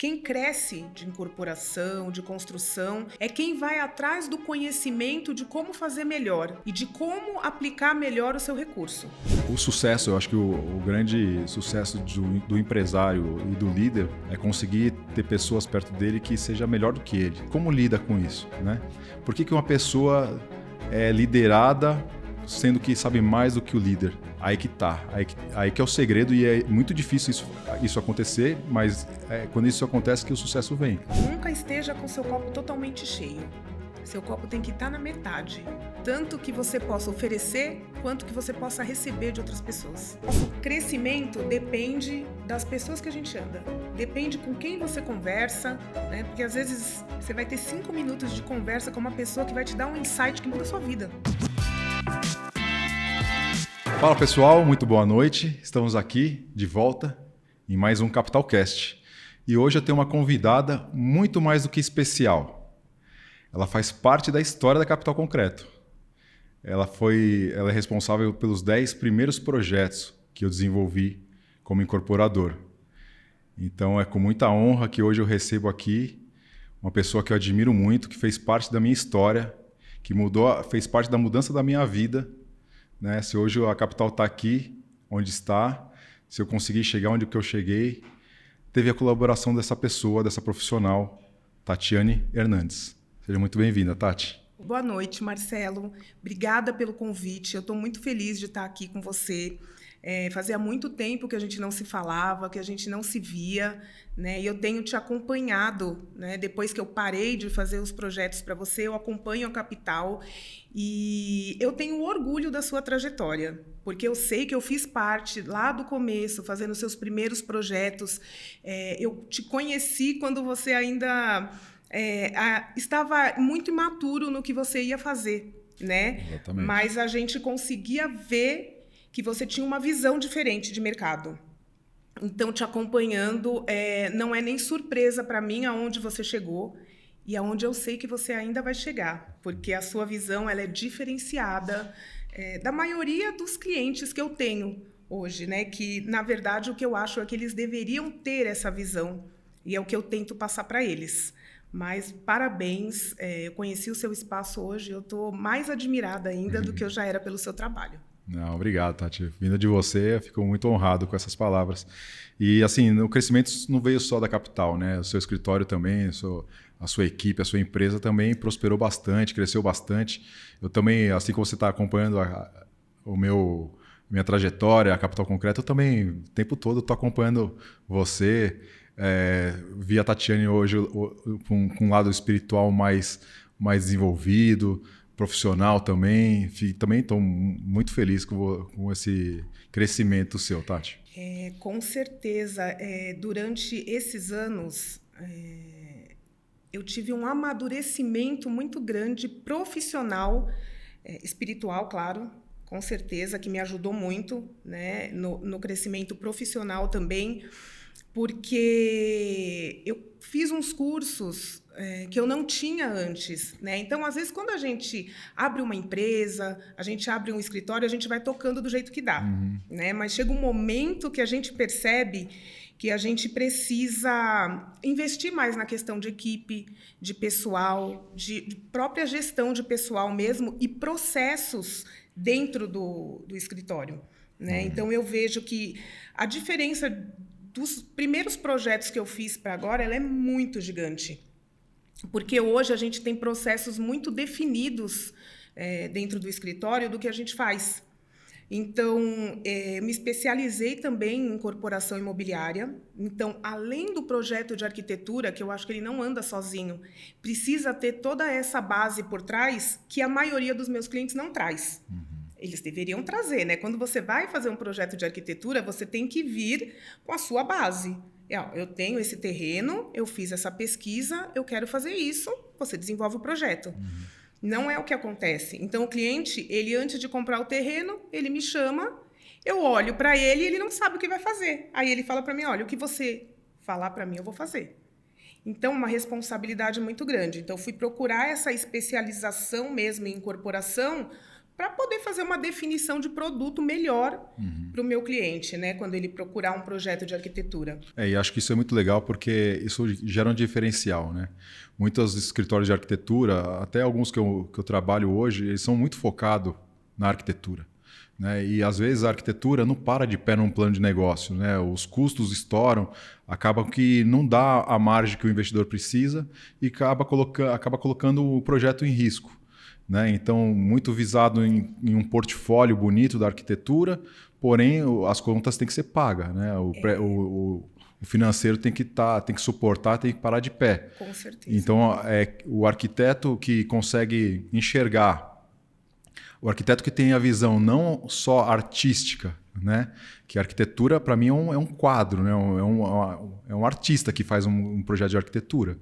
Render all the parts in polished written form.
Quem cresce de incorporação, de construção, é quem vai atrás do conhecimento de como fazer melhor e de como aplicar melhor o seu recurso. O sucesso, eu acho que o grande sucesso do empresário e do líder é conseguir ter pessoas perto dele que seja melhor do que ele. Como lida com isso, né? Por que uma pessoa é liderada sendo que sabe mais do que o líder? Aí que tá, aí que é o segredo, e é muito difícil isso acontecer, mas quando isso acontece que o sucesso vem. Nunca esteja com seu copo totalmente cheio. Seu copo tem que estar na metade, tanto que você possa oferecer, quanto que você possa receber de outras pessoas. Nosso crescimento depende das pessoas que a gente anda, depende com quem você conversa, né? Porque às vezes você vai ter 5 minutos de conversa com uma pessoa que vai te dar um insight que muda a sua vida. Fala pessoal, muito boa noite. Estamos aqui de volta em mais um Capitalcast. E hoje eu tenho uma convidada muito mais do que especial. Ela faz parte da história da Capital Concreto. Ela é responsável pelos 10 primeiros projetos que eu desenvolvi como incorporador. Então é com muita honra que hoje eu recebo aqui uma pessoa que eu admiro muito, que fez parte da minha história, que fez parte da mudança da minha vida. Né? Se hoje a Capital está aqui, onde está, se eu conseguir chegar onde que eu cheguei, teve a colaboração dessa pessoa, dessa profissional, Tatiane Hernandes. Seja muito bem-vinda, Tati. Boa noite, Marcelo. Obrigada pelo convite. Eu estou muito feliz de estar aqui com você. Fazia muito tempo que a gente não se falava, que a gente não se via, né? E eu tenho te acompanhado, né? Depois que eu parei de fazer os projetos para você, eu acompanho a Capital e eu tenho orgulho da sua trajetória, porque eu sei que eu fiz parte lá do começo, fazendo seus primeiros projetos. Eu te conheci quando você ainda estava muito imaturo no que você ia fazer, né? Exatamente. Mas a gente conseguia ver que você tinha uma visão diferente de mercado. Então, te acompanhando, não é nem surpresa para mim aonde você chegou e aonde eu sei que você ainda vai chegar, porque a sua visão ela é diferenciada da maioria dos clientes que eu tenho hoje, né? Que, na verdade, o que eu acho é que eles deveriam ter essa visão e é o que eu tento passar para eles. Mas, parabéns, eu conheci o seu espaço hoje, eu estou mais admirada ainda do que eu já era pelo seu trabalho. Não, obrigado, Tati. Vindo de você, eu fico muito honrado com essas palavras. E, assim, o crescimento não veio só da Capital, né? O seu escritório também, a sua equipe, a sua empresa também prosperou bastante, cresceu bastante. Eu também, assim como você está acompanhando minha trajetória, a Capital Concreto, eu também, o tempo todo, estou acompanhando você. Vi a Tatiane hoje com um lado espiritual mais desenvolvido, profissional também. Também estou muito feliz com esse crescimento seu, Tati. Com certeza. Durante esses anos, eu tive um amadurecimento muito grande, profissional, espiritual, claro, com certeza, que me ajudou muito, né, no crescimento profissional também, porque eu fiz uns cursos que eu não tinha antes, né? Então, às vezes, quando a gente abre uma empresa, a gente abre um escritório, a gente vai tocando do jeito que dá, né? Mas chega um momento que a gente percebe que a gente precisa investir mais na questão de equipe, de pessoal, de própria gestão de pessoal mesmo e processos dentro do escritório, né? Então, eu vejo que a diferença dos primeiros projetos que eu fiz para agora, ela é muito gigante. Porque hoje a gente tem processos muito definidos dentro do escritório do que a gente faz. Então, me especializei também em incorporação imobiliária. Então, além do projeto de arquitetura, que eu acho que ele não anda sozinho, precisa ter toda essa base por trás que a maioria dos meus clientes não traz. Eles deveriam trazer, né? Quando você vai fazer um projeto de arquitetura, você tem que vir com a sua base. Eu tenho esse terreno, eu fiz essa pesquisa, eu quero fazer isso, você desenvolve o projeto. Não é o que acontece. Então, o cliente, ele antes de comprar o terreno, ele me chama, eu olho para ele e ele não sabe o que vai fazer. Aí ele fala para mim, olha, o que você falar para mim, eu vou fazer. Então, uma responsabilidade muito grande. Então, eu fui procurar essa especialização mesmo em incorporação para poder fazer uma definição de produto melhor para o meu cliente, né? Quando ele procurar um projeto de arquitetura. E acho que isso é muito legal porque isso gera um diferencial, né? Muitos escritórios de arquitetura, até alguns que eu trabalho hoje, eles são muito focados na arquitetura, né? E às vezes a arquitetura não para de pé num plano de negócio, né? Os custos estouram, acaba que não dá a margem que o investidor precisa e acaba colocando o projeto em risco. Né? Então, muito visado em um portfólio bonito da arquitetura, porém as contas têm que ser pagas. Né? O financeiro tem que suportar, tem que parar de pé. Com certeza. Então, o arquiteto que consegue enxergar, o arquiteto que tem a visão não só artística, né? Que a arquitetura, para mim, é um quadro, né? É um artista que faz um projeto de arquitetura.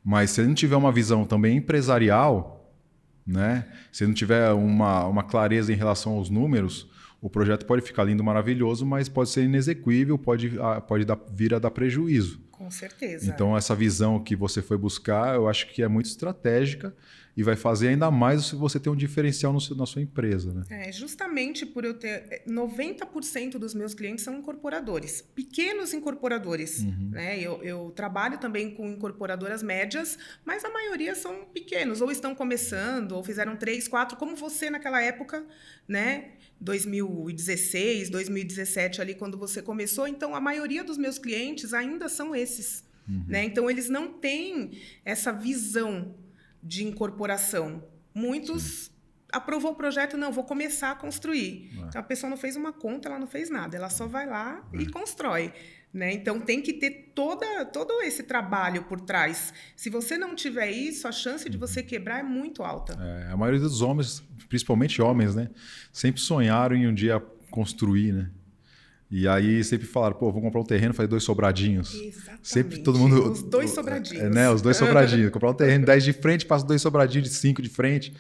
Mas se ele não tiver uma visão também empresarial, né? Se não tiver uma clareza em relação aos números, o projeto pode ficar lindo, maravilhoso, mas pode ser inexequível, pode vir a dar prejuízo. Com certeza. Então, essa visão que você foi buscar, eu acho que é muito estratégica e vai fazer ainda mais se você ter um diferencial na sua empresa. Né? Justamente por eu ter... 90% dos meus clientes são incorporadores, pequenos incorporadores. Né? Eu trabalho também com incorporadoras médias, mas a maioria são pequenos, ou estão começando, ou fizeram 3, 4, como você naquela época, né? 2016, 2017, ali quando você começou. Então, a maioria dos meus clientes ainda são esses. Né? Então, eles não têm essa visão de incorporação. Muitos aprovou o projeto, não, vou começar a construir. Então, a pessoa não fez uma conta, ela não fez nada. Ela só vai lá e constrói. Né? Então, tem que ter todo esse trabalho por trás. Se você não tiver isso, a chance de você quebrar é muito alta. A maioria dos homens, principalmente homens, né, sempre sonharam em um dia construir, né? E aí sempre falaram, vou comprar um terreno, fazer 2 sobradinhos. Exatamente. Sempre todo mundo... Os 2 sobradinhos. Né, os 2 sobradinhos. Comprar um terreno 10 de frente, passa 2 sobradinhos de 5 de frente.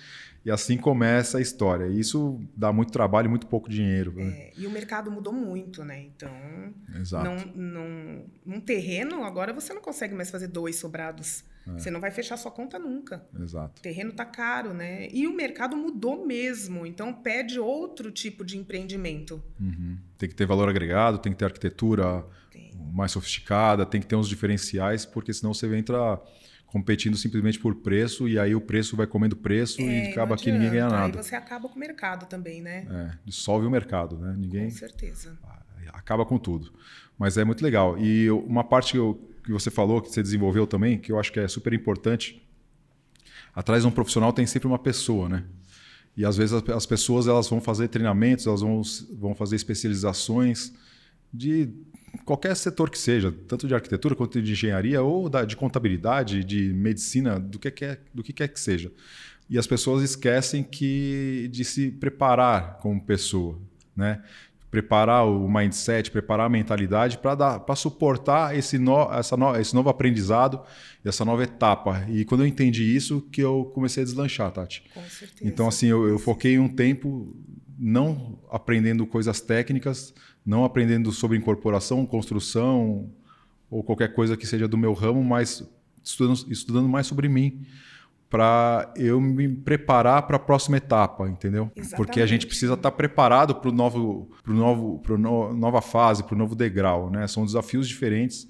E assim começa a história. E isso dá muito trabalho e muito pouco dinheiro. Né? E o mercado mudou muito, né? Então, exato. Num terreno, agora você não consegue mais fazer 2 sobrados. Você não vai fechar sua conta nunca. Exato. O terreno está caro, né? E o mercado mudou mesmo. Então, pede outro tipo de empreendimento. Tem que ter valor agregado, tem que ter arquitetura mais sofisticada, tem que ter uns diferenciais, porque senão você entra competindo simplesmente por preço e aí o preço vai comendo preço e acaba que ninguém ganha nada. Aí você acaba com o mercado também, né? Dissolve o mercado, né? Com certeza. Acaba com tudo. Mas é muito legal. E uma parte que você falou, que você desenvolveu também, que eu acho que é super importante, atrás de um profissional tem sempre uma pessoa, né? E às vezes as pessoas elas vão fazer treinamentos, elas vão fazer especializações de qualquer setor que seja, tanto de arquitetura quanto de engenharia ou de contabilidade, de medicina, do que quer que seja. E as pessoas esquecem de se preparar como pessoa, né? Preparar o mindset, preparar a mentalidade para suportar esse novo aprendizado, essa nova etapa. E quando eu entendi isso, que eu comecei a deslanchar, Tati. Com certeza. Então, assim, eu foquei um tempo não aprendendo coisas técnicas, não aprendendo sobre incorporação, construção ou qualquer coisa que seja do meu ramo, mas estudando mais sobre mim, para eu me preparar para a próxima etapa, entendeu? Exatamente. Porque a gente precisa estar preparado para nova fase, para o novo degrau, né? São desafios diferentes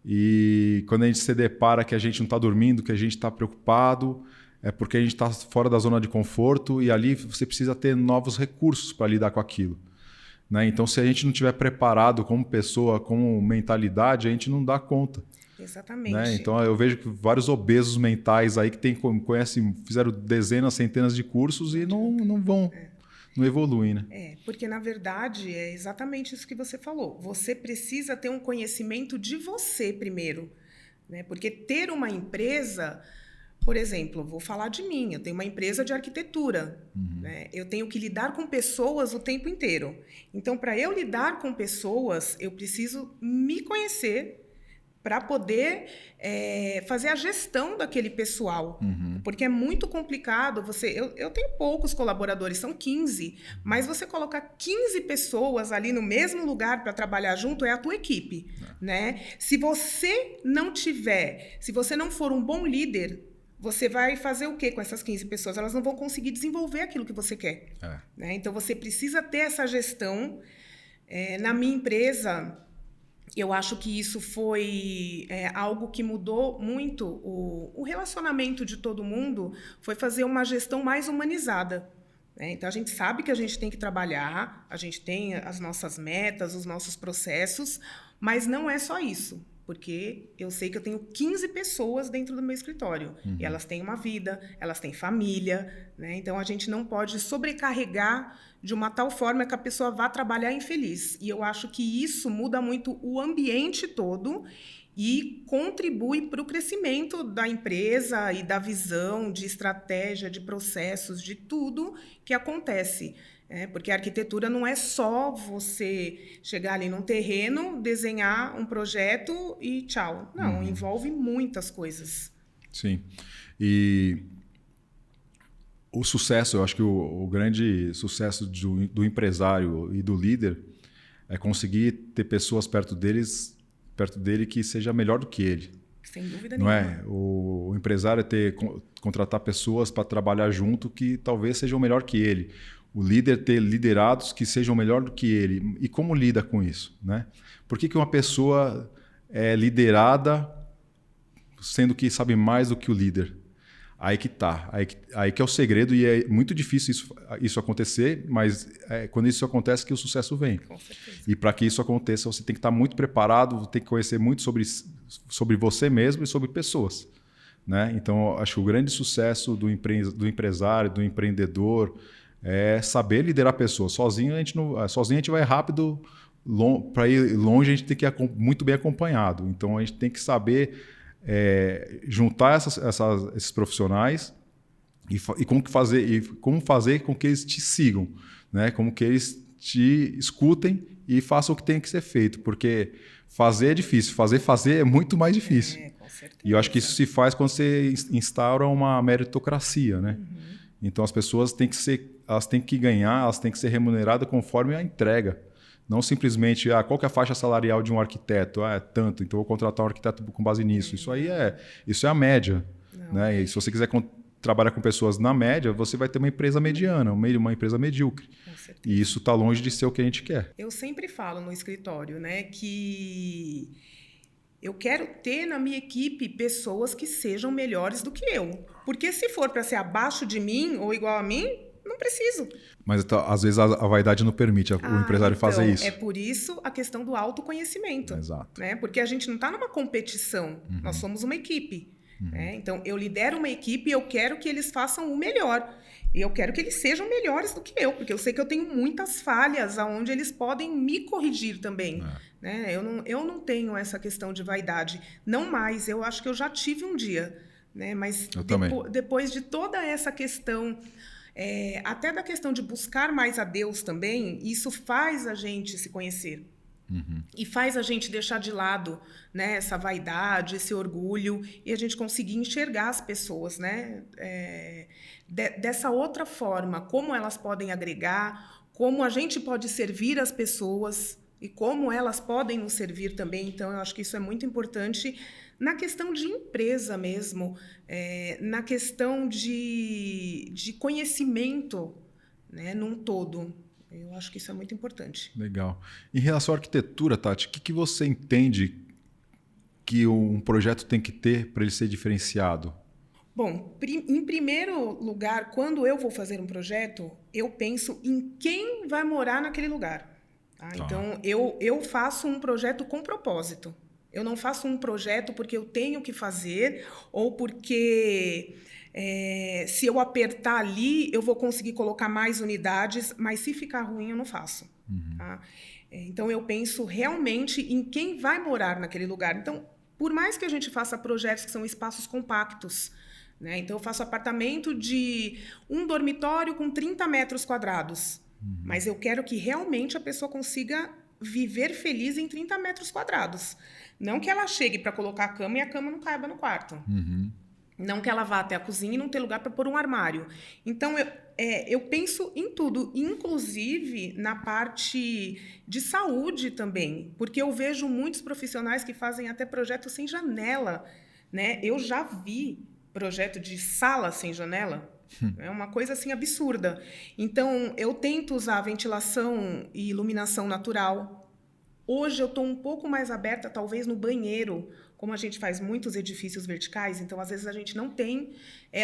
e quando a gente se depara que a gente não está dormindo, que a gente está preocupado, é porque a gente está fora da zona de conforto e ali você precisa ter novos recursos para lidar com aquilo. Né? Então, se a gente não estiver preparado como pessoa, como mentalidade, a gente não dá conta. Exatamente. Né? Então, eu vejo que vários obesos mentais aí que fizeram dezenas, centenas de cursos e não vão, não evoluem. Né? Porque, na verdade, é exatamente isso que você falou. Você precisa ter um conhecimento de você primeiro. Né? Porque ter uma empresa... Por exemplo, vou falar de mim, eu tenho uma empresa de arquitetura, né? Eu tenho que lidar com pessoas o tempo inteiro. Então, para eu lidar com pessoas, eu preciso me conhecer para poder fazer a gestão daquele pessoal. Porque é muito complicado. Eu tenho poucos colaboradores, são 15, mas você colocar 15 pessoas ali no mesmo lugar para trabalhar junto é a tua equipe. Né? Se você não for um bom líder, você vai fazer o quê com essas 15 pessoas? Elas não vão conseguir desenvolver aquilo que você quer. Né? Então, você precisa ter essa gestão. Na minha empresa, eu acho que isso foi algo que mudou muito o relacionamento de todo mundo, foi fazer uma gestão mais humanizada. Então, a gente sabe que a gente tem que trabalhar, a gente tem as nossas metas, os nossos processos, mas não é só isso. Porque eu sei que eu tenho 15 pessoas dentro do meu escritório. E elas têm uma vida, elas têm família. Né? Então, a gente não pode sobrecarregar de uma tal forma que a pessoa vá trabalhar infeliz. E eu acho que isso muda muito o ambiente todo e contribui para o crescimento da empresa e da visão, de estratégia, de processos, de tudo que acontece. Porque a arquitetura não é só você chegar ali num terreno, desenhar um projeto e tchau. Não, envolve muitas coisas. Sim. E o sucesso, eu acho que o grande sucesso do empresário e do líder é conseguir ter pessoas perto dele que seja melhor do que ele. Sem dúvida não nenhuma. É? O empresário é contratar pessoas para trabalhar junto que talvez sejam melhor que ele. O líder ter liderados que sejam melhor do que ele. E como lida com isso? Né? Por que uma pessoa é liderada sendo que sabe mais do que o líder? Aí que tá. Aí que é o segredo, e é muito difícil isso acontecer, mas quando isso acontece que o sucesso vem. Com certeza. E para que isso aconteça, você tem que estar muito preparado, tem que conhecer muito sobre você mesmo e sobre pessoas. Né? Então, acho que o grande sucesso do empresário, do empreendedor, é saber liderar pessoas. Sozinho a gente vai rápido, para ir longe a gente tem que ir muito bem acompanhado. Então, a gente tem que saber juntar esses profissionais e como fazer com que eles te sigam, né? Como que eles te escutem e façam o que tem que ser feito, porque fazer é difícil, fazer é muito mais difícil. Com certeza. E eu acho que isso se faz quando você instaura uma meritocracia, né? Então as pessoas elas têm que ganhar, elas têm que ser remuneradas conforme a entrega. Não simplesmente, qual que é a faixa salarial de um arquiteto? É tanto, então vou contratar um arquiteto com base nisso. Isso é a média. Né? E se você quiser trabalhar com pessoas na média, você vai ter uma empresa mediana, uma empresa medíocre. E isso está longe de ser o que a gente quer. Eu sempre falo no escritório, né, que eu quero ter na minha equipe pessoas que sejam melhores do que eu. Porque se for para ser abaixo de mim ou igual a mim, não preciso. Mas às vezes a vaidade não permite o empresário fazer isso. É por isso a questão do autoconhecimento. Exato. Né? Porque a gente não está numa competição, nós somos uma equipe. Né? Então, eu lidero uma equipe e eu quero que eles façam o melhor. E eu quero que eles sejam melhores do que eu, porque eu sei que eu tenho muitas falhas onde eles podem me corrigir também. Né? Eu não tenho essa questão de vaidade. Não mais, eu acho que eu já tive um dia. Né? Mas depois de toda essa questão... até da questão de buscar mais a Deus também, isso faz a gente se conhecer. E faz a gente deixar de lado, né, essa vaidade, esse orgulho, e a gente conseguir enxergar as pessoas, né, dessa outra forma, como elas podem agregar, como a gente pode servir as pessoas e como elas podem nos servir também. Então, eu acho que isso é muito importante na questão de empresa mesmo, na questão de conhecimento, né, num todo. Eu acho que isso é muito importante. Legal. Em relação à arquitetura, Tati, o que você entende que um projeto tem que ter para ele ser diferenciado? Bom, em primeiro lugar, quando eu vou fazer um projeto, eu penso em quem vai morar naquele lugar. Tá? Então, eu faço um projeto com propósito. Eu não faço um projeto porque eu tenho que fazer ou porque se eu apertar ali, eu vou conseguir colocar mais unidades, mas se ficar ruim, eu não faço. Tá? Então, eu penso realmente em quem vai morar naquele lugar. Então, por mais que a gente faça projetos que são espaços compactos, né? Então, eu faço apartamento de um dormitório com 30 metros quadrados, mas eu quero que realmente a pessoa consiga viver feliz em 30 metros quadrados. Não que ela chegue para colocar a cama e a cama não caiba no quarto. Não que ela vá até a cozinha e não ter lugar para pôr um armário. Então, eu penso em tudo, inclusive na parte de saúde também, porque eu vejo muitos profissionais que fazem até projetos sem janela. Né? Eu já vi projeto de sala sem janela. É uma coisa assim absurda. Então, eu tento usar ventilação e iluminação natural. Hoje eu estou um pouco mais aberta, talvez no banheiro, como a gente faz muitos edifícios verticais, então às vezes a gente não tem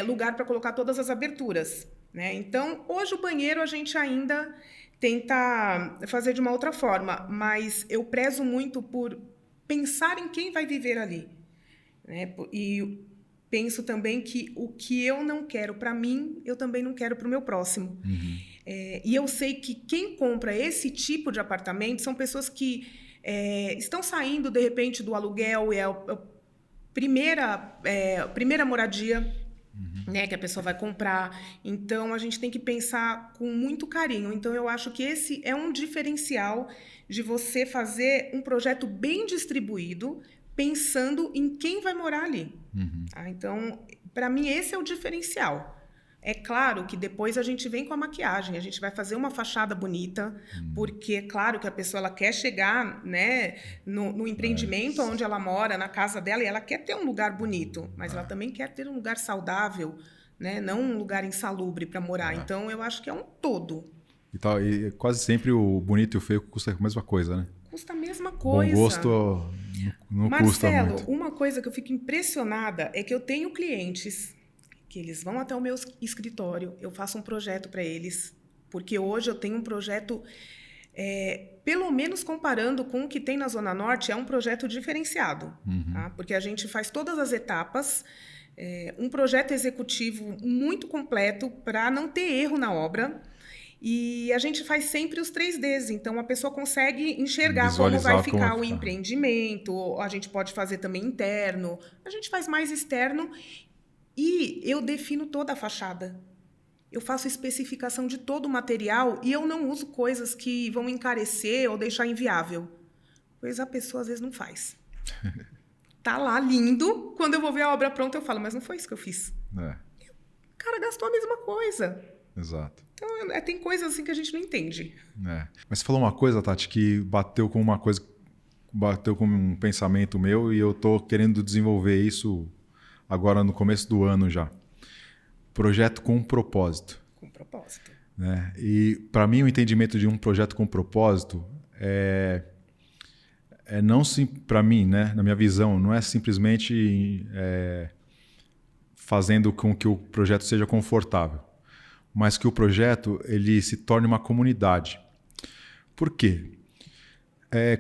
lugar para colocar todas as aberturas, né? Então, hoje o banheiro a gente ainda tenta fazer de uma outra forma, mas eu prezo muito por pensar em quem vai viver ali, né? E penso também que o que eu não quero para mim, eu também não quero para o meu próximo. E eu sei que quem compra esse tipo de apartamento são pessoas que estão saindo, de repente, do aluguel, é a primeira moradia, né, que a pessoa vai comprar. Então, a gente tem que pensar com muito carinho. Então, eu acho que esse é um diferencial de você fazer um projeto bem distribuído, pensando em quem vai morar ali. Tá? Então, para mim, esse é o diferencial. É claro que depois a gente vem com a maquiagem, a gente vai fazer uma fachada bonita, porque é claro que a pessoa ela quer chegar, né, no empreendimento onde ela mora, na casa dela, e ela quer ter um lugar bonito, mas ela também quer ter um lugar saudável, né, não um lugar insalubre para morar. Então, eu acho que é um todo. E quase sempre o bonito e o feio custa a mesma coisa, né? Custa a mesma coisa. Bom gosto não custa muito. Marcelo, uma coisa que eu fico impressionada é que eu tenho clientes que eles vão até o meu escritório, eu faço um projeto para eles, porque hoje eu tenho um projeto, pelo menos comparando com o que tem na Zona Norte, é um projeto diferenciado, tá? Porque a gente faz todas as etapas, um projeto executivo muito completo para não ter erro na obra, e a gente faz sempre os 3Ds, então a pessoa consegue enxergar como vai ficar o empreendimento, a gente pode fazer também interno, a gente faz mais externo. E eu defino toda a fachada. Eu faço especificação de todo o material e eu não uso coisas que vão encarecer ou deixar inviável. Pois a pessoa às vezes não faz. Tá lá lindo, quando eu vou ver a obra pronta eu falo, mas não foi isso que eu fiz. O cara gastou a mesma coisa. Exato. Então tem coisas assim que a gente não entende. Mas você falou uma coisa, Tati, que bateu com um pensamento meu e eu tô querendo desenvolver isso agora no começo do ano já. Projeto com propósito. Com propósito. Né? E para mim o entendimento de um projeto com propósito não para mim, né, na minha visão, não é simplesmente fazendo com que o projeto seja confortável, mas que o projeto ele se torne uma comunidade. Por quê?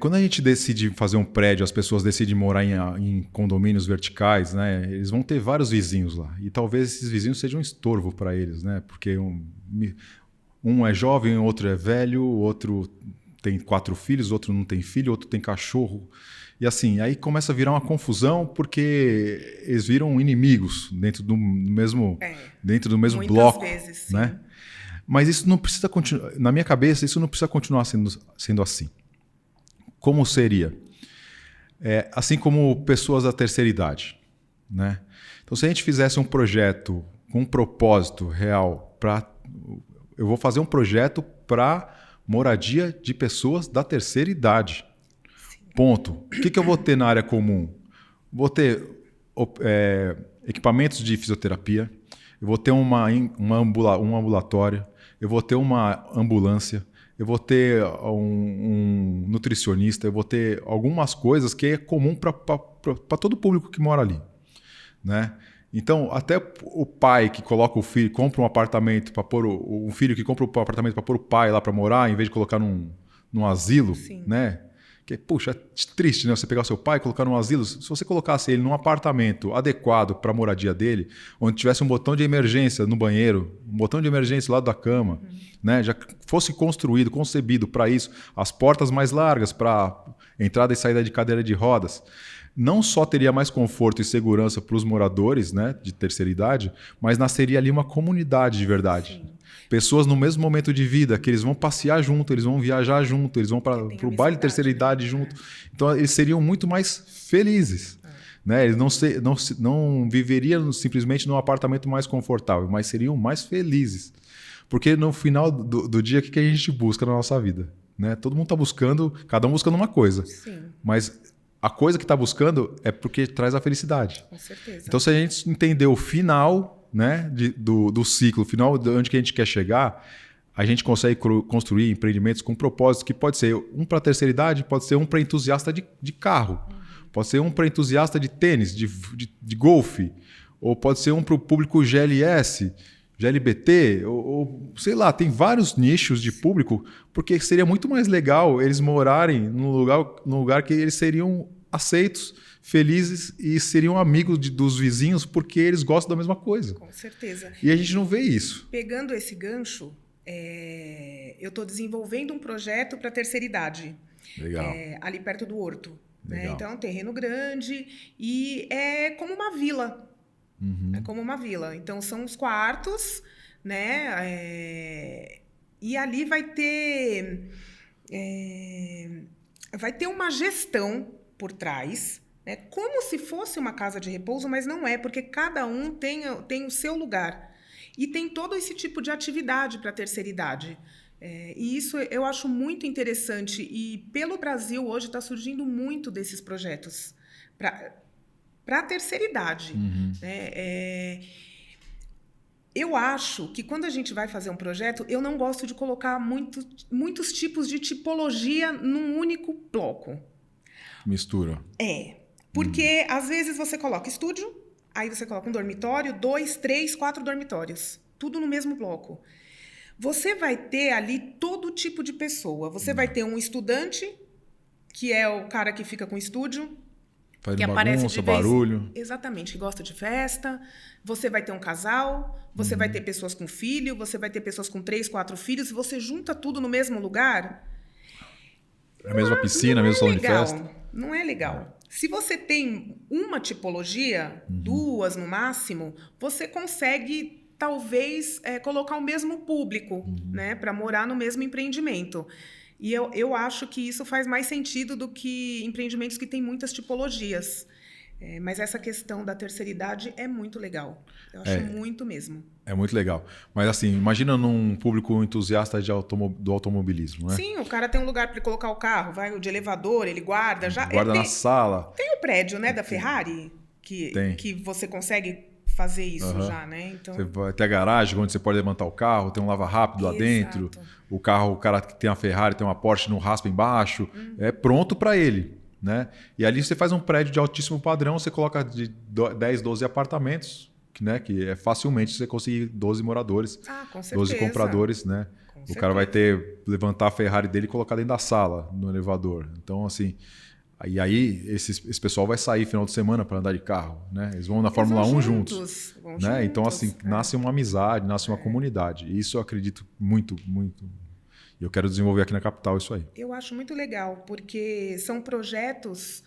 Quando a gente decide fazer um prédio, as pessoas decidem morar em condomínios verticais, né? Eles vão ter vários vizinhos lá. E talvez esses vizinhos sejam um estorvo para eles, né? Porque um é jovem, outro é velho, outro tem 4 filhos, outro não tem filho, outro tem cachorro. E assim, aí começa a virar uma confusão porque eles viram inimigos dentro do mesmo bloco. Muitas vezes, sim. Né? Mas isso não precisa continuar. Na minha cabeça, isso não precisa continuar sendo assim. Como seria? Assim como pessoas da terceira idade. Né? Então, se a gente fizesse um projeto com um propósito real, eu vou fazer um projeto para moradia de pessoas da terceira idade. Ponto. O que eu vou ter na área comum? Vou ter equipamentos de fisioterapia, eu vou ter um ambulatório, eu vou ter uma ambulância, eu vou ter um nutricionista, eu vou ter algumas coisas que é comum para todo o público que mora ali. Né? Então, até o pai que coloca o filho, compra um apartamento para pôr um filho que compra um apartamento para pôr o pai lá para morar, em vez de colocar num asilo, né? Que, puxa, é triste, né? Você pegar o seu pai e colocar num asilo. Se você colocasse ele num apartamento adequado para a moradia dele, onde tivesse um botão de emergência no banheiro, um botão de emergência do lado da cama, né? Já fosse construído, concebido para isso, as portas mais largas para entrada e saída de cadeira de rodas, não só teria mais conforto e segurança para os moradores, né, de terceira idade, mas nasceria ali uma comunidade de verdade. Sim. Pessoas no mesmo momento de vida, que eles vão passear junto, eles vão viajar junto, eles vão para o baile de terceira idade junto. Então, eles seriam muito mais felizes. Né? Eles não viveriam simplesmente num apartamento mais confortável, mas seriam mais felizes. Porque no final do dia, o que a gente busca na nossa vida? Né? Todo mundo está buscando, cada um buscando uma coisa. Sim. Mas a coisa que está buscando é porque traz a felicidade. Com certeza. Então, se a gente entender o final, né, do ciclo, o final de onde que a gente quer chegar, a gente consegue construir empreendimentos com propósitos que pode ser um para a terceira idade, pode ser um para entusiasta de carro, pode ser um para entusiasta de tênis, de golfe, ou pode ser um para o público GLS, GLBT, ou sei lá, tem vários nichos de público, porque seria muito mais legal eles morarem num lugar que eles seriam aceitos, felizes e seriam amigos dos vizinhos porque eles gostam da mesma coisa. Com certeza. E a gente não vê isso. Pegando esse gancho, eu estou desenvolvendo um projeto para a terceira idade. Legal. Ali perto do Horto. Legal. Né? Então, é um terreno grande e é como uma vila. É como uma vila. Então, são os quartos, né? E ali vai ter uma gestão por trás, né? Como se fosse uma casa de repouso, mas não é, porque cada um tem o seu lugar. E tem todo esse tipo de atividade para a terceira idade. E isso eu acho muito interessante. E pelo Brasil, hoje, está surgindo muito desses projetos para a terceira idade. Né? Eu acho que quando a gente vai fazer um projeto, eu não gosto de colocar muitos tipos de tipologia num único bloco. Mistura. Porque às vezes você coloca estúdio, aí você coloca um dormitório, 2, 3, 4 dormitórios, tudo no mesmo bloco. Você vai ter ali todo tipo de pessoa. Você vai ter um estudante, que é o cara que fica com o estúdio, faz que aparece de barulho. Exatamente, que gosta de festa. Você vai ter um casal, você vai ter pessoas com filho, você vai ter pessoas com 3, 4 filhos. Você junta tudo no mesmo lugar. A mesma piscina, mesmo salão de festa. Não é legal. Se você tem uma tipologia, 2 no máximo, você consegue, talvez, colocar o mesmo público, né, para morar no mesmo empreendimento. E eu acho que isso faz mais sentido do que empreendimentos que têm muitas tipologias. Mas essa questão da terceira idade é muito legal. Eu acho muito mesmo. É muito legal. Mas assim, imagina num público entusiasta do automobilismo, né? Sim, o cara tem um lugar para colocar o carro, vai de elevador, ele guarda. Guarda na sala. Tem o prédio, né, da Ferrari, que você consegue fazer isso já, né? Então... Você vai ter a garagem onde você pode levantar o carro, tem um lava rápido lá dentro. O cara que tem a Ferrari tem uma Porsche no raspa embaixo. É pronto para ele. Né? E ali você faz um prédio de altíssimo padrão, você coloca de 10, 12 apartamentos, né? Que é facilmente você conseguir 12 moradores, com certeza. 12 compradores, né? O cara vai levantar a Ferrari dele e colocar dentro da sala, no elevador. Então, assim, aí esse pessoal vai sair final de semana para andar de carro, né? Eles vão na Fórmula 1 juntos. Né? Então, assim, nasce uma amizade, nasce uma comunidade. E isso eu acredito muito, muito. E eu quero desenvolver aqui na capital isso aí. Eu acho muito legal, porque são projetos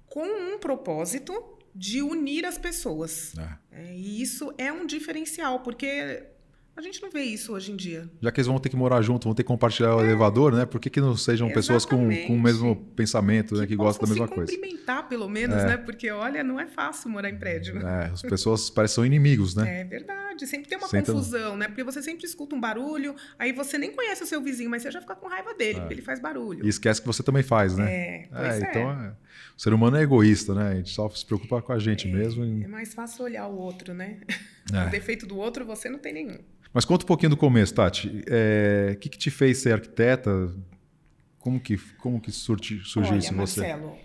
com um propósito de unir as pessoas. E isso é um diferencial, porque a gente não vê isso hoje em dia. Já que eles vão ter que morar junto, vão ter que compartilhar o elevador, né? Por que não sejam pessoas com o mesmo pensamento, né? Que gostam da mesma coisa? Cumprimentar, pelo menos, né? Porque, olha, não é fácil morar em prédio. As pessoas parecem são inimigos, né? É verdade. Sempre tem uma confusão, né? Porque você sempre escuta um barulho, aí você nem conhece o seu vizinho, mas você já fica com raiva dele, porque ele faz barulho. E esquece que você também faz, né? Pois é. Então, o ser humano é egoísta, né? A gente só se preocupa com a gente mesmo. É mais fácil olhar o outro, né? O defeito do outro você não tem nenhum. Mas conta um pouquinho do começo, Tati. O que te fez ser arquiteta? Como que surgiu isso em você? Marcelo,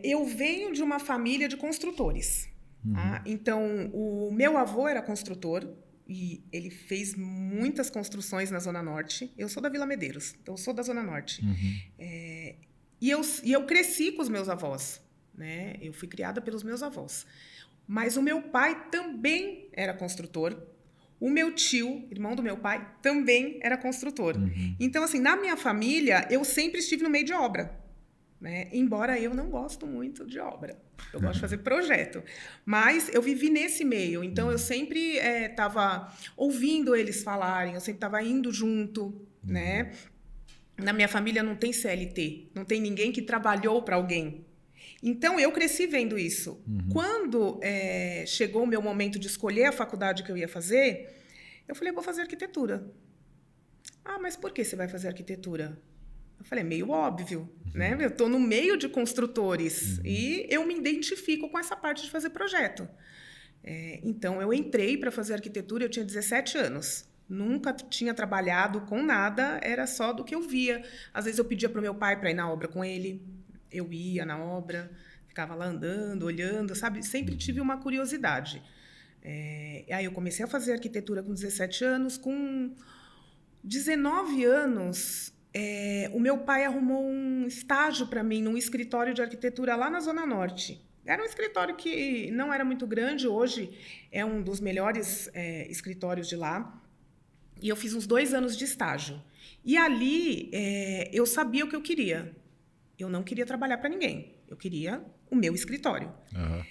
eu venho de uma família de construtores. Tá? Então, o meu avô era construtor e ele fez muitas construções na Zona Norte. Eu sou da Vila Medeiros, então eu sou da Zona Norte. E eu cresci com os meus avós. Né? Eu fui criada pelos meus avós. Mas o meu pai também era construtor. O meu tio, irmão do meu pai, também era construtor. Então, assim, na minha família, eu sempre estive no meio de obra. Né? Embora eu não gosto muito de obra. Eu gosto de fazer projeto. Mas eu vivi nesse meio. Então, eu sempre estava ouvindo eles falarem. Eu sempre estava indo junto. Né? Na minha família não tem CLT. Não tem ninguém que trabalhou para alguém. Então, eu cresci vendo isso. Quando chegou o meu momento de escolher a faculdade que eu ia fazer, eu falei, vou fazer arquitetura. Ah, mas por que você vai fazer arquitetura? Eu falei, é meio óbvio, né? Eu estou no meio de construtores e eu me identifico com essa parte de fazer projeto. Então, eu entrei para fazer arquitetura, eu tinha 17 anos. Nunca tinha trabalhado com nada, era só do que eu via. Às vezes eu pedia para o meu pai para ir na obra com ele, eu ia na obra, ficava lá andando, olhando, sabe? Sempre tive uma curiosidade. Aí eu comecei a fazer arquitetura com 17 anos. Com 19 anos, o meu pai arrumou um estágio para mim num escritório de arquitetura lá na Zona Norte. Era um escritório que não era muito grande, hoje é um dos melhores escritórios de lá. E eu fiz uns 2 anos de estágio. E ali eu sabia o que eu queria. Eu não queria trabalhar para ninguém. Eu queria o meu escritório. Uhum.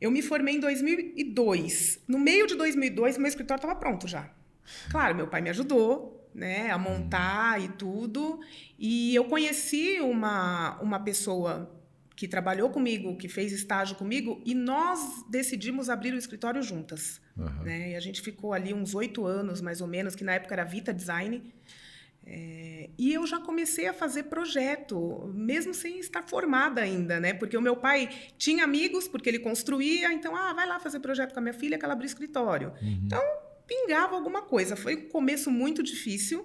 Eu me formei em 2002. No meio de 2002, meu escritório estava pronto já. Claro, meu pai me ajudou, né, a montar e tudo. E eu conheci uma pessoa que trabalhou comigo, que fez estágio comigo, e nós decidimos abrir o escritório juntas. Uhum. Né? E a gente ficou ali uns 8 anos, mais ou menos, que na época era Vita Design. E eu já comecei a fazer projeto, mesmo sem estar formada ainda, né? Porque o meu pai tinha amigos, porque ele construía, então, vai lá fazer projeto com a minha filha, que ela abriu escritório. Então, pingava alguma coisa. Foi um começo muito difícil,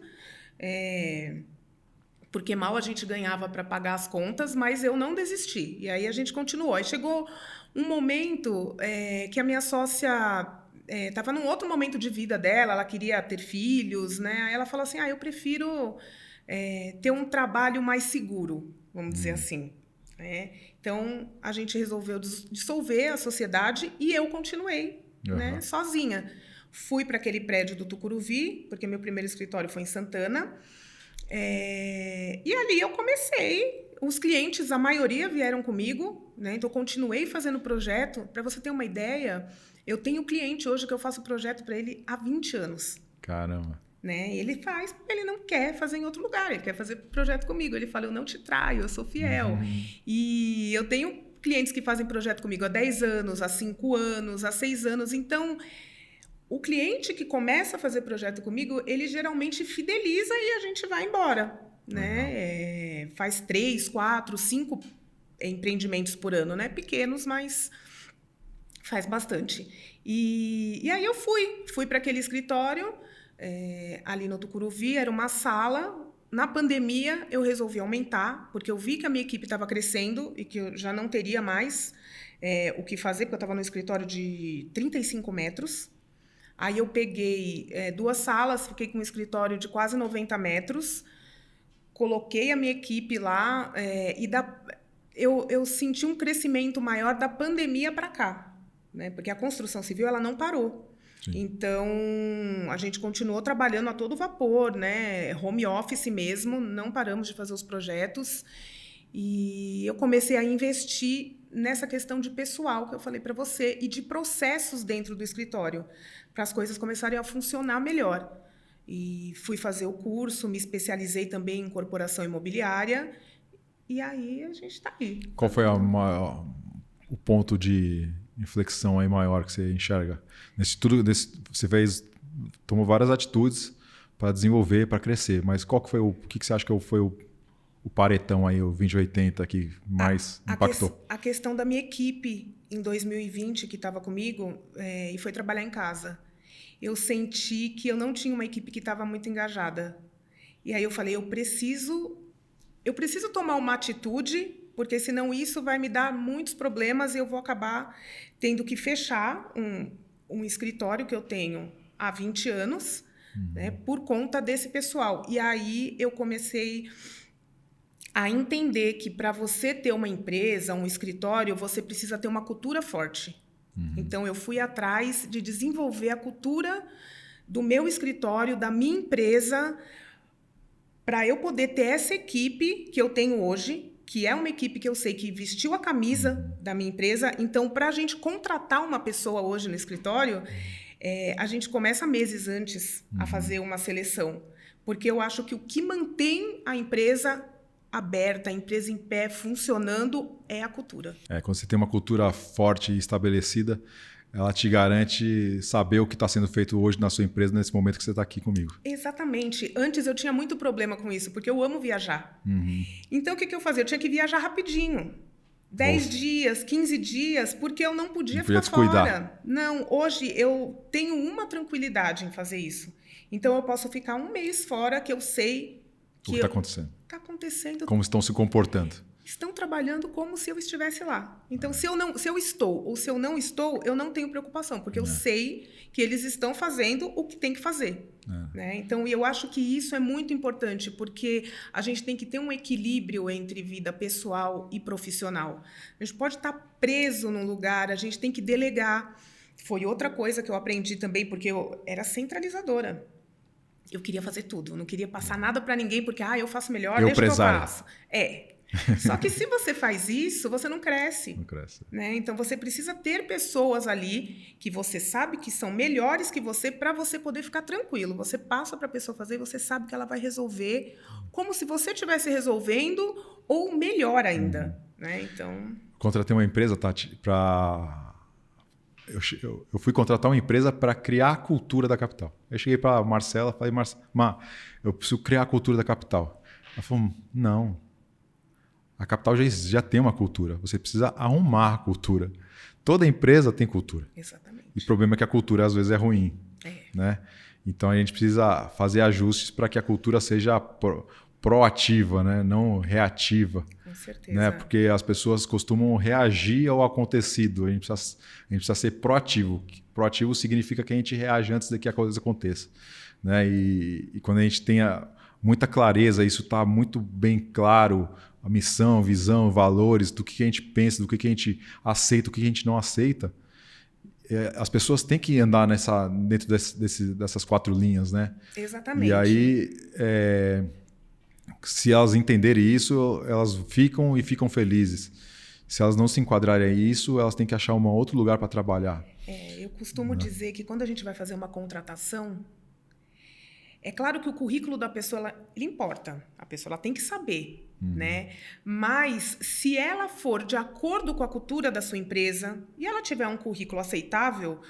porque mal a gente ganhava para pagar as contas, mas eu não desisti. E aí a gente continuou. Aí chegou um momento que a minha sócia estava num outro momento de vida dela, ela queria ter filhos, né? Aí ela falou assim, eu prefiro ter um trabalho mais seguro, vamos dizer assim. Então, a gente resolveu dissolver a sociedade e eu continuei, né, sozinha. Fui para aquele prédio do Tucuruvi, porque meu primeiro escritório foi em Santana. E ali eu comecei. Os clientes, a maioria vieram comigo, né? Então, eu continuei fazendo projeto. Para você ter uma ideia, eu tenho cliente hoje que eu faço projeto para ele há 20 anos. Caramba. Né? Ele faz porque ele não quer fazer em outro lugar, ele quer fazer projeto comigo. Ele fala, eu não te traio, eu sou fiel. E eu tenho clientes que fazem projeto comigo há 10 anos, há 5 anos, há 6 anos. Então, o cliente que começa a fazer projeto comigo, ele geralmente fideliza e a gente vai embora. Né? Faz 3, 4, 5 empreendimentos por ano, né? Pequenos, mas faz bastante. E aí eu fui para aquele escritório, ali no Tucuruvi, era uma sala. Na pandemia, eu resolvi aumentar, porque eu vi que a minha equipe estava crescendo e que eu já não teria mais o que fazer, porque eu estava no escritório de 35 metros. Aí eu peguei 2 salas, fiquei com um escritório de quase 90 metros, coloquei a minha equipe lá eu senti um crescimento maior da pandemia para cá, né? Porque a construção civil ela não parou. Sim. Então, a gente continuou trabalhando a todo vapor, né? Home office mesmo, não paramos de fazer os projetos. E eu comecei a investir nessa questão de pessoal que eu falei para você e de processos dentro do escritório, para as coisas começarem a funcionar melhor. E fui fazer o curso, me especializei também em incorporação imobiliária, e aí a gente está aí. Qual foi o ponto de inflexão aí maior que você enxerga? Você tomou várias atitudes para desenvolver, para crescer, mas qual que foi o que você acha que foi o paretão aí, o 2080 que mais impactou? A questão da minha equipe em 2020 que estava comigo e foi trabalhar em casa. Eu senti que eu não tinha uma equipe que estava muito engajada. E aí eu falei, eu preciso tomar uma atitude, porque senão isso vai me dar muitos problemas e eu vou acabar tendo que fechar um escritório que eu tenho há 20 anos, né, por conta desse pessoal. E aí eu comecei a entender que para você ter uma empresa, um escritório, você precisa ter uma cultura forte. Então, eu fui atrás de desenvolver a cultura do meu escritório, da minha empresa, para eu poder ter essa equipe que eu tenho hoje, que é uma equipe que eu sei que vestiu a camisa da minha empresa. Então, para a gente contratar uma pessoa hoje no escritório, a gente começa meses antes a fazer uma seleção. Porque eu acho que o que mantém a empresa aberta, a empresa em pé, funcionando, é a cultura. Quando você tem uma cultura forte e estabelecida, ela te garante saber o que está sendo feito hoje na sua empresa nesse momento que você está aqui comigo. Exatamente. Antes eu tinha muito problema com isso, porque eu amo viajar. Então, o que eu fazia? Eu tinha que viajar rapidinho. 10 dias, 15 dias, porque eu não podia ficar fora. Não, hoje eu tenho uma tranquilidade em fazer isso. Então, eu posso ficar um mês fora que eu sei que... O que está acontecendo? Está acontecendo. Como estão se comportando. Estão trabalhando como se eu estivesse lá. Então, se eu estou ou se eu não estou, eu não tenho preocupação, porque eu sei que eles estão fazendo o que tem que fazer. Né? Então, eu acho que isso é muito importante, porque a gente tem que ter um equilíbrio entre vida pessoal e profissional. A gente pode estar preso num lugar, a gente tem que delegar. Foi outra coisa que eu aprendi também, porque eu era centralizadora. Eu queria fazer tudo, não queria passar nada para ninguém, porque eu faço melhor, deixa que eu faço. Só que se você faz isso, você não cresce. Não cresce. Né? Então, você precisa ter pessoas ali que você sabe que são melhores que você para você poder ficar tranquilo. Você passa para a pessoa fazer e você sabe que ela vai resolver como se você estivesse resolvendo ou melhor ainda. Né? Então... Contratei uma empresa, Tati, para... Eu fui contratar uma empresa para criar a cultura da capital. Eu cheguei para a Marcela e falei, eu preciso criar a cultura da capital. Ela falou, não. A capital já tem uma cultura. Você precisa arrumar a cultura. Toda empresa tem cultura. Exatamente. E o problema é que a cultura, às vezes, é ruim. Né? Então, a gente precisa fazer ajustes para que a cultura seja proativa, né? Não reativa. Com certeza. Né? Porque as pessoas costumam reagir ao acontecido. A gente precisa ser proativo. Proativo significa que a gente reage antes de que a coisa aconteça. Né? E quando a gente tenha muita clareza, isso está muito bem claro, a missão, visão, valores, do que a gente pensa, do que a gente aceita, do que a gente não aceita, as pessoas têm que andar dentro dessas 4 linhas, né? Exatamente. E aí, se elas entenderem isso, elas ficam felizes. Se elas não se enquadrarem a isso, elas têm que achar um outro lugar para trabalhar. Eu costumo dizer que quando a gente vai fazer uma contratação, é claro que o currículo da pessoa ele importa. A pessoa ela tem que saber. Né? Mas se ela for de acordo com a cultura da sua empresa e ela tiver um currículo aceitável,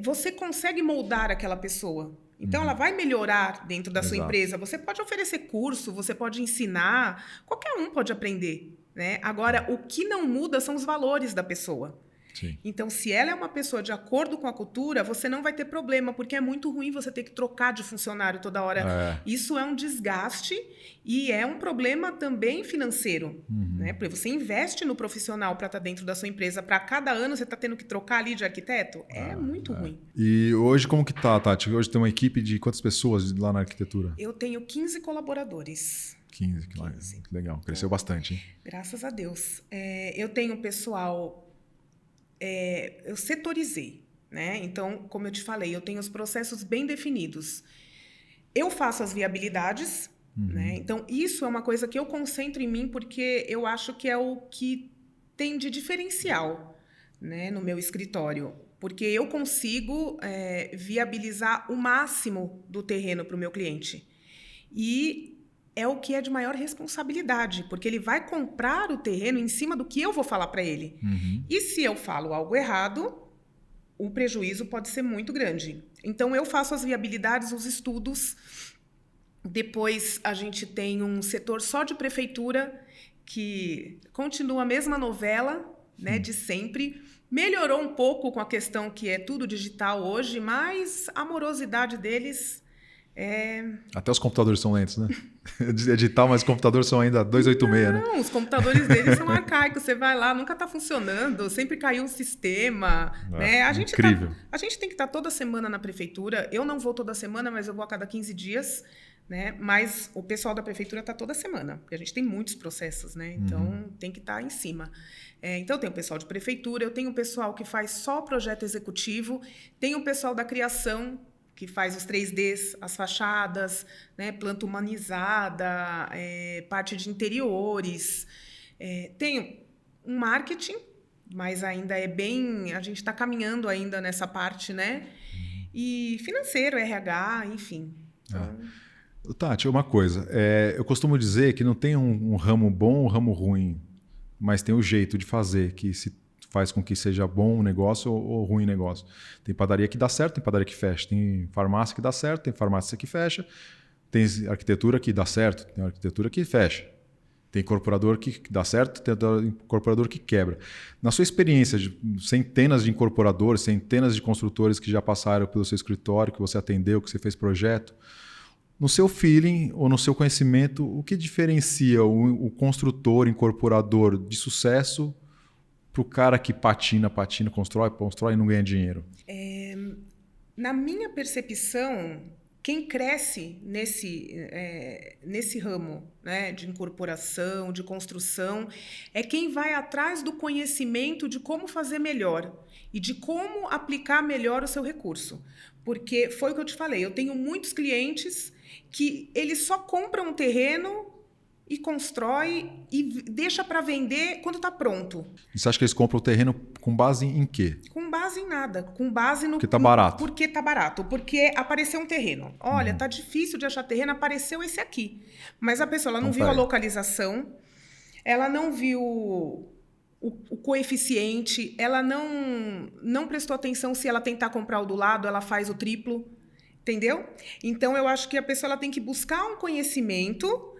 você consegue moldar aquela pessoa. Então, ela vai melhorar dentro da sua empresa. Você pode oferecer curso, você pode ensinar, qualquer um pode aprender. Né? Agora, o que não muda são os valores da pessoa. Sim. Então, se ela é uma pessoa de acordo com a cultura, você não vai ter problema, porque é muito ruim você ter que trocar de funcionário toda hora. Isso é um desgaste e é um problema também financeiro. Né? Porque você investe no profissional para estar dentro da sua empresa, para cada ano você está tendo que trocar ali de arquiteto, é muito ruim. E hoje como que tá, Tati? Hoje tem uma equipe de quantas pessoas lá na arquitetura? Eu tenho 15 colaboradores. 15, que legal. Cresceu bastante, hein? Graças a Deus. Eu tenho pessoal... eu setorizei, né? Então, como eu te falei, eu tenho os processos bem definidos. Eu faço as viabilidades, né? Então, isso é uma coisa que eu concentro em mim porque eu acho que é o que tem de diferencial, né, no meu escritório. Porque eu consigo viabilizar o máximo do terreno para o meu cliente. E é o que é de maior responsabilidade, porque ele vai comprar o terreno em cima do que eu vou falar para ele. E se eu falo algo errado, o prejuízo pode ser muito grande. Então, eu faço as viabilidades, os estudos. Depois, a gente tem um setor só de prefeitura, que continua a mesma novela, né, de sempre. Melhorou um pouco com a questão que é tudo digital hoje, mas a morosidade deles... Até os computadores são lentos, né? É digital, mas os computadores são ainda 286, né? Não, os computadores deles são arcaicos. Você vai lá, nunca está funcionando, sempre caiu o sistema. Né? A gente incrível. A gente tem que estar toda semana na prefeitura. Eu não vou toda semana, mas eu vou a cada 15 dias. Né? Mas o pessoal da prefeitura está toda semana, porque a gente tem muitos processos, né? Então tem que estar em cima. Então, eu tenho o pessoal de prefeitura, eu tenho o pessoal que faz só projeto executivo, tenho o pessoal da criação, que faz os 3Ds, as fachadas, né, planta humanizada, parte de interiores. Tenho um marketing, mas ainda é bem... A gente está caminhando ainda nessa parte, né? E financeiro, RH, enfim. Então... Tati, uma coisa. Eu costumo dizer que não tem um ramo bom ou um ramo ruim, mas tem o jeito de fazer, que se faz com que seja bom o negócio ou ruim o negócio. Tem padaria que dá certo, tem padaria que fecha. Tem farmácia que dá certo, tem farmácia que fecha. Tem arquitetura que dá certo, tem arquitetura que fecha. Tem incorporador que dá certo, tem incorporador que quebra. Na sua experiência de centenas de incorporadores, centenas de construtores que já passaram pelo seu escritório, que você atendeu, que você fez projeto, no seu feeling ou no seu conhecimento, o que diferencia o construtor, incorporador de sucesso para o cara que patina, constrói e não ganha dinheiro? Na minha percepção, quem cresce nesse ramo, né, de incorporação, de construção, é quem vai atrás do conhecimento de como fazer melhor e de como aplicar melhor o seu recurso. Porque foi o que eu te falei, eu tenho muitos clientes que eles só compram um terreno e constrói e deixa para vender quando está pronto. E você acha que eles compram o terreno com base em quê? Com base em nada. Com base no... Porque está barato. Porque está barato. Porque apareceu um terreno. Olha, está difícil de achar terreno, apareceu esse aqui. Mas a pessoa ela não viu a localização, ela não viu o coeficiente, ela não prestou atenção se ela tentar comprar o do lado, ela faz o triplo. Entendeu? Então, eu acho que a pessoa ela tem que buscar um conhecimento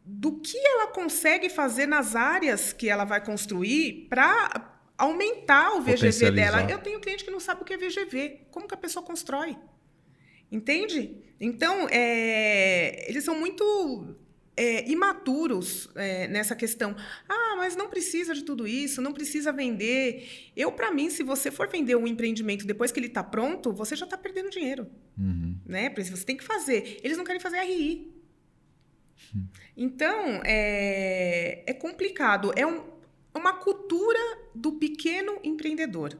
do que ela consegue fazer nas áreas que ela vai construir para aumentar o VGV dela. Eu tenho cliente que não sabe o que é VGV. Como que a pessoa constrói? Entende? Então, eles são muito imaturos nessa questão. Ah, mas não precisa de tudo isso, não precisa vender. Para mim, se você for vender um empreendimento depois que ele está pronto, você já está perdendo dinheiro. Né? Por isso, você tem que fazer. Eles não querem fazer RI. Então, é complicado. É uma cultura do pequeno empreendedor.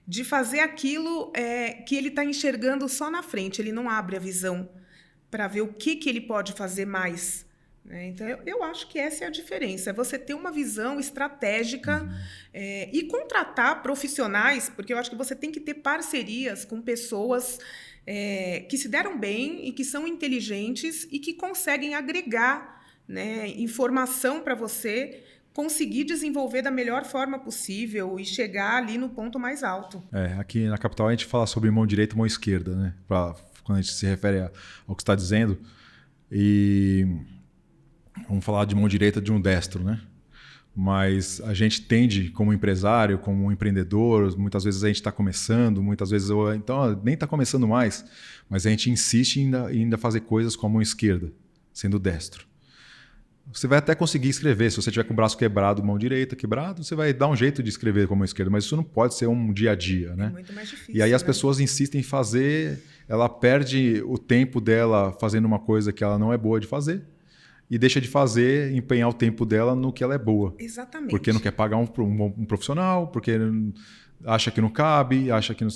De fazer aquilo que ele está enxergando só na frente. Ele não abre a visão para ver o que ele pode fazer mais. Né? Então, eu acho que essa é a diferença. É você ter uma visão estratégica e contratar profissionais, porque eu acho que você tem que ter parcerias com pessoas que se deram bem e que são inteligentes e que conseguem agregar, né, informação para você conseguir desenvolver da melhor forma possível e chegar ali no ponto mais alto. Aqui na capital a gente fala sobre mão direita e mão esquerda, né? Quando a gente se refere ao que você está dizendo. E vamos falar de mão direita de um destro, né? Mas a gente tende, como empresário, como empreendedor, muitas vezes a gente está começando, muitas vezes então nem está começando mais, mas a gente insiste em ainda fazer coisas com a mão esquerda, sendo destro. Você vai até conseguir escrever, se você tiver com o braço quebrado, mão direita quebrado, você vai dar um jeito de escrever com a mão esquerda, mas isso não pode ser um dia a dia, né? É muito mais difícil. E aí as pessoas insistem em fazer, ela perde o tempo dela fazendo uma coisa que ela não é boa de fazer, e deixa de fazer, empenhar o tempo dela no que ela é boa. Exatamente. Porque não quer pagar um profissional, porque acha que não cabe, acha que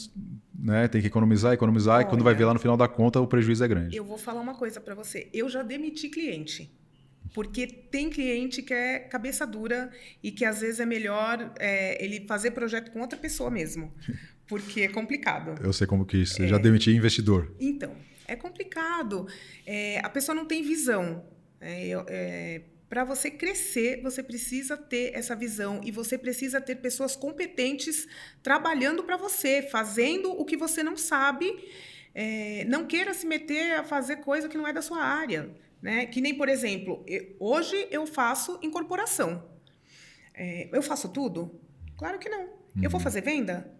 né, tem que economizar, e quando vai ver lá no final da conta o prejuízo é grande. Eu vou falar uma coisa para você. Eu já demiti cliente. Porque tem cliente que é cabeça dura e que às vezes é melhor ele fazer projeto com outra pessoa mesmo. Porque é complicado. Eu sei como que isso. Eu já demiti investidor. Então, é complicado. A pessoa não tem visão. Para você crescer, você precisa ter essa visão e você precisa ter pessoas competentes trabalhando para você, fazendo o que você não sabe. Não queira se meter a fazer coisa que não é da sua área. Né? Que nem, por exemplo, hoje eu faço incorporação. Eu faço tudo? Claro que não. Eu vou fazer venda?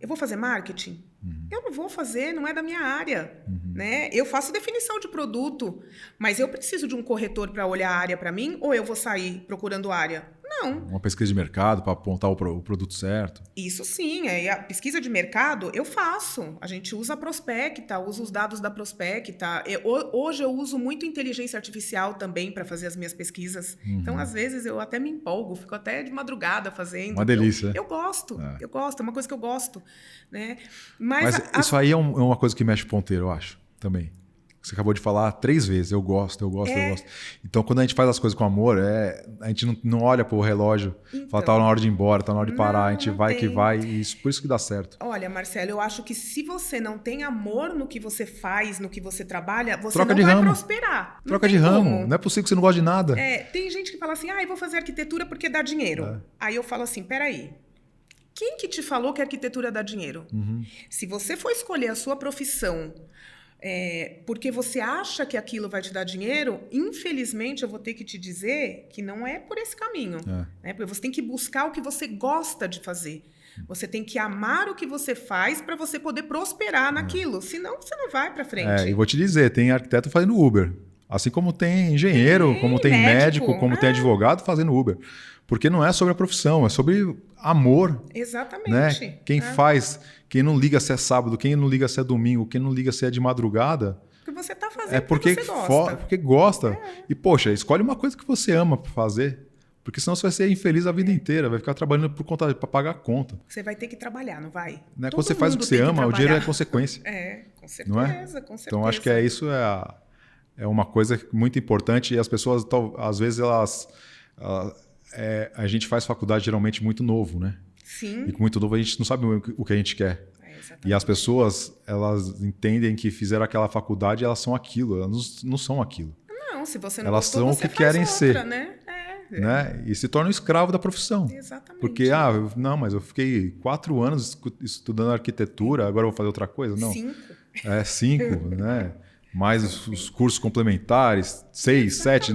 Eu vou fazer marketing? Eu não vou fazer, não é da minha área. Né? Eu faço definição de produto, mas eu preciso de um corretor para olhar a área para mim ou eu vou sair procurando área? Não. Uma pesquisa de mercado para apontar o produto certo. Isso sim. A pesquisa de mercado eu faço. A gente usa a Prospecta, usa os dados da Prospecta. Hoje eu uso muito inteligência artificial também para fazer as minhas pesquisas. Então, às vezes, eu até me empolgo, fico até de madrugada fazendo. Uma delícia. Eu gosto, eu gosto. É uma coisa que eu gosto. Né? Mas isso aí é uma coisa que mexe o ponteiro, eu acho, também. Você acabou de falar 3 vezes, eu gosto, eu gosto. Então, quando a gente faz as coisas com amor, a gente não olha pro relógio, fala, tá na hora de ir embora, tá na hora de parar, a gente vai que vai, e por isso que dá certo. Olha, Marcelo, eu acho que se você não tem amor no que você faz, no que você trabalha, você Troca não de vai ramo. prosperar. Troca de ramo, não é possível que você não goste de nada. Tem gente que fala assim, eu vou fazer arquitetura porque dá dinheiro. Aí eu falo assim, peraí, Quem que te falou que a arquitetura dá dinheiro? Se você for escolher a sua profissão porque você acha que aquilo vai te dar dinheiro, infelizmente eu vou ter que te dizer que não é por esse caminho. Né? Porque você tem que buscar o que você gosta de fazer. Você tem que amar o que você faz para você poder prosperar naquilo. Senão você não vai para frente. E vou te dizer, tem arquiteto fazendo Uber. Assim como tem engenheiro, como tem médico, como tem advogado fazendo Uber. Porque não é sobre a profissão, é sobre amor. Exatamente. Né? Quem faz, quem não liga se é sábado, quem não liga se é domingo, quem não liga se é de madrugada. Porque você está fazendo porque você gosta. Porque gosta. E, poxa, escolhe uma coisa que você ama para fazer. Porque senão você vai ser infeliz a vida inteira, vai ficar trabalhando por conta para pagar a conta. Você vai ter que trabalhar, não vai? Né? Quando você faz o que você ama, o dinheiro é consequência. Com certeza, não é? Com certeza. Então, acho que isso é uma coisa muito importante e as pessoas, às vezes, a gente faz faculdade geralmente muito novo, né? Sim. E com muito novo a gente não sabe o que a gente quer. E as pessoas, elas entendem que fizeram aquela faculdade, elas são aquilo, elas não são aquilo. Não, se você não elas gostou, são você o que querem outra, ser. Né? Né? E se tornam escravo da profissão. Exatamente. Porque, mas eu fiquei 4 anos estudando arquitetura, agora eu vou fazer outra coisa? Não. 5. 5, né? Mais os cursos complementares, 6, 7.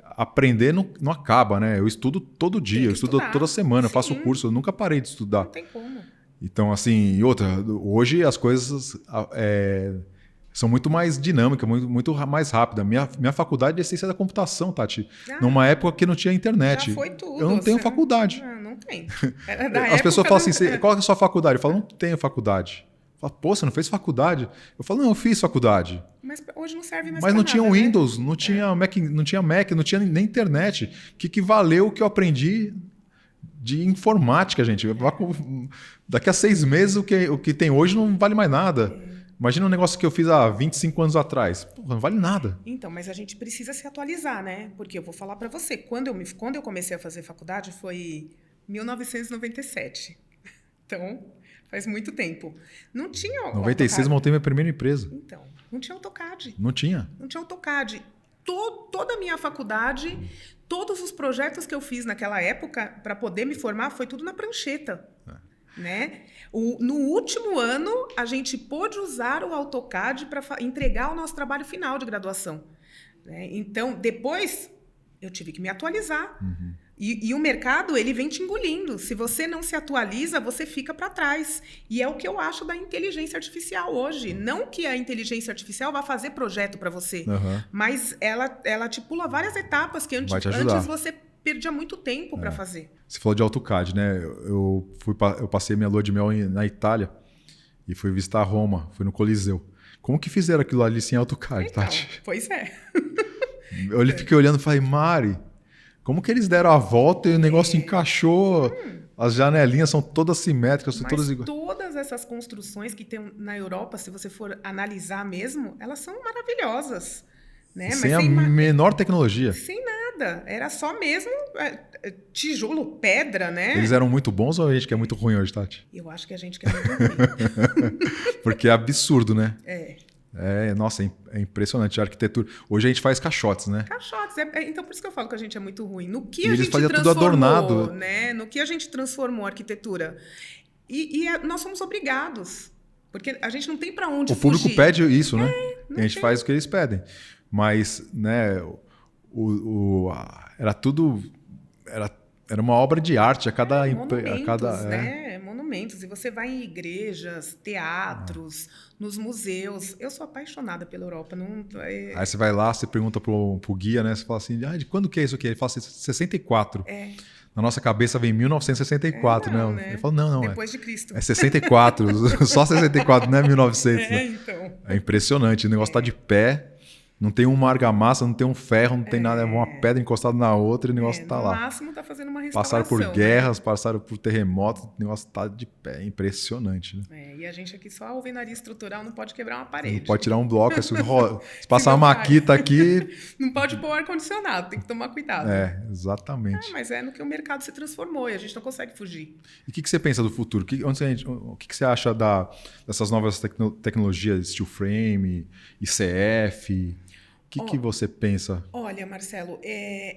Aprender não acaba, né? Eu estudo todo dia, eu estudo toda semana, eu faço curso, eu nunca parei de estudar. Não tem como. Então, assim, e outra, hoje as coisas são muito mais dinâmicas, muito mais rápidas. Minha faculdade é ciência da computação, Tati. Numa época que não tinha internet. Já foi tudo. Eu não tenho faculdade. Não tem. As pessoas falam assim, qual é a sua faculdade? Eu falo, não tenho faculdade. Fala, pô, você não fez faculdade? Eu falo, não, eu fiz faculdade. Mas hoje não serve mais. Mas não tinha nada, Windows, né? não tinha Mac, não tinha nem internet. Que valeu o que eu aprendi de informática, gente. Daqui a 6 meses o que tem hoje não vale mais nada. Imagina um negócio que eu fiz há 25 anos atrás. Pô, não vale nada. Então, mas a gente precisa se atualizar, né? Porque eu vou falar para você, quando eu comecei a fazer faculdade foi 1997. Então, faz muito tempo. Não tinha 96 montei minha primeira empresa. Então, não tinha AutoCAD. Não tinha. Não tinha AutoCAD. Toda a minha faculdade, todos os projetos que eu fiz naquela época para poder me formar foi tudo na prancheta. Né? No último ano, a gente pôde usar o AutoCAD para entregar o nosso trabalho final de graduação. Né? Então, depois, eu tive que me atualizar. E o mercado, ele vem te engolindo. Se você não se atualiza, você fica para trás. E é o que eu acho da inteligência artificial hoje. Não que a inteligência artificial vá fazer projeto para você, mas ela te pula várias etapas que antes você perdia muito tempo para fazer. Você falou de AutoCAD, né? Eu passei minha lua de mel na Itália e fui visitar Roma, fui no Coliseu. Como que fizeram aquilo ali sem AutoCAD, então, Tati? Pois é. Eu fiquei olhando e falei, Mari, como que eles deram a volta e o negócio encaixou? As janelinhas são todas simétricas, são todas iguais. Todas essas construções que tem na Europa, se você for analisar mesmo, elas são maravilhosas. Né? Sem a menor tecnologia. Sem nada. Era só mesmo tijolo, pedra, né? Eles eram muito bons ou a gente que é muito ruim hoje, Tati? Eu acho que a gente que é muito ruim. Porque é absurdo, né? Nossa, é impressionante a arquitetura. Hoje a gente faz caixotes, né? Caixotes. Então, por isso que eu falo que a gente é muito ruim. No que e a eles gente faziam transformou, tudo adornado. Né? No que a gente transformou a arquitetura. E nós somos obrigados. Porque a gente não tem para onde fugir. O público pede isso, né? A gente faz o que eles pedem. Mas, né, era tudo... Era uma obra de arte a cada... Monumentos. E você vai em igrejas, teatros, nos museus. Eu sou apaixonada pela Europa. Aí você vai lá, você pergunta pro guia, né? Você fala assim, de quando que é isso aqui? Ele fala assim, 64. Na nossa cabeça vem 1964, né? Ele fala, não. Depois de Cristo. É 64, só 64, não é 1900. Né? Então. É impressionante, o negócio tá de pé. Não tem uma argamassa, não tem um ferro, não tem nada, é uma pedra encostada na outra e o negócio tá lá. No máximo tá fazendo uma restauração. Passaram por guerras, passaram por terremotos, o negócio tá de pé, é impressionante. Né? E a gente aqui só a alvenaria estrutural não pode quebrar uma parede. Não pode tirar um bloco, se passar uma maquita aqui... Não pode pôr ar-condicionado, tem que tomar cuidado. Exatamente. Mas é no que o mercado se transformou e a gente não consegue fugir. E o que você pensa do futuro? O que você acha dessas novas tecnologias, steel frame, ICF... O que você pensa? Olha, Marcelo,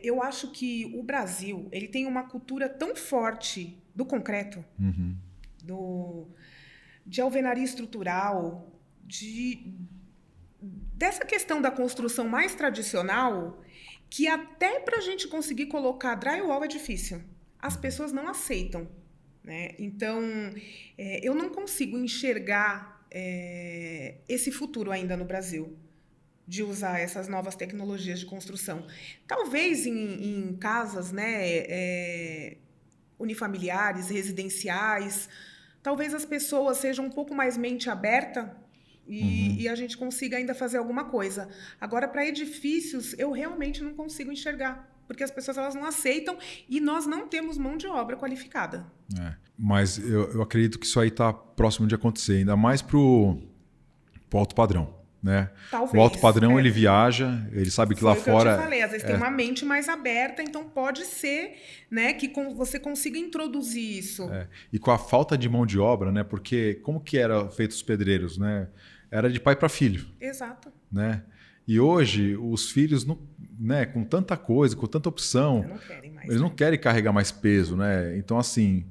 eu acho que o Brasil ele tem uma cultura tão forte do concreto, de alvenaria estrutural, dessa questão da construção mais tradicional, que até para a gente conseguir colocar drywall é difícil. As pessoas não aceitam, né? Então, eu não consigo enxergar esse futuro ainda no Brasil, de usar essas novas tecnologias de construção. Talvez em casas, né, unifamiliares, residenciais, talvez as pessoas sejam um pouco mais mente aberta e a gente consiga ainda fazer alguma coisa. Agora, para edifícios, eu realmente não consigo enxergar, porque as pessoas elas não aceitam e nós não temos mão de obra qualificada. Mas eu acredito que isso aí está próximo de acontecer, ainda mais para o alto padrão. Né? Talvez, o alto padrão ele viaja, ele sabe que lá fora... Eu te falei, às vezes tem uma mente mais aberta, então pode ser, né, que você consiga introduzir isso. E com a falta de mão de obra, né? Porque como que era feito os pedreiros, né? Era de pai para filho. Exato. Né? E hoje os filhos, não, né, com tanta coisa, com tanta opção, não querem mais, eles não querem carregar mais peso, né? Então assim,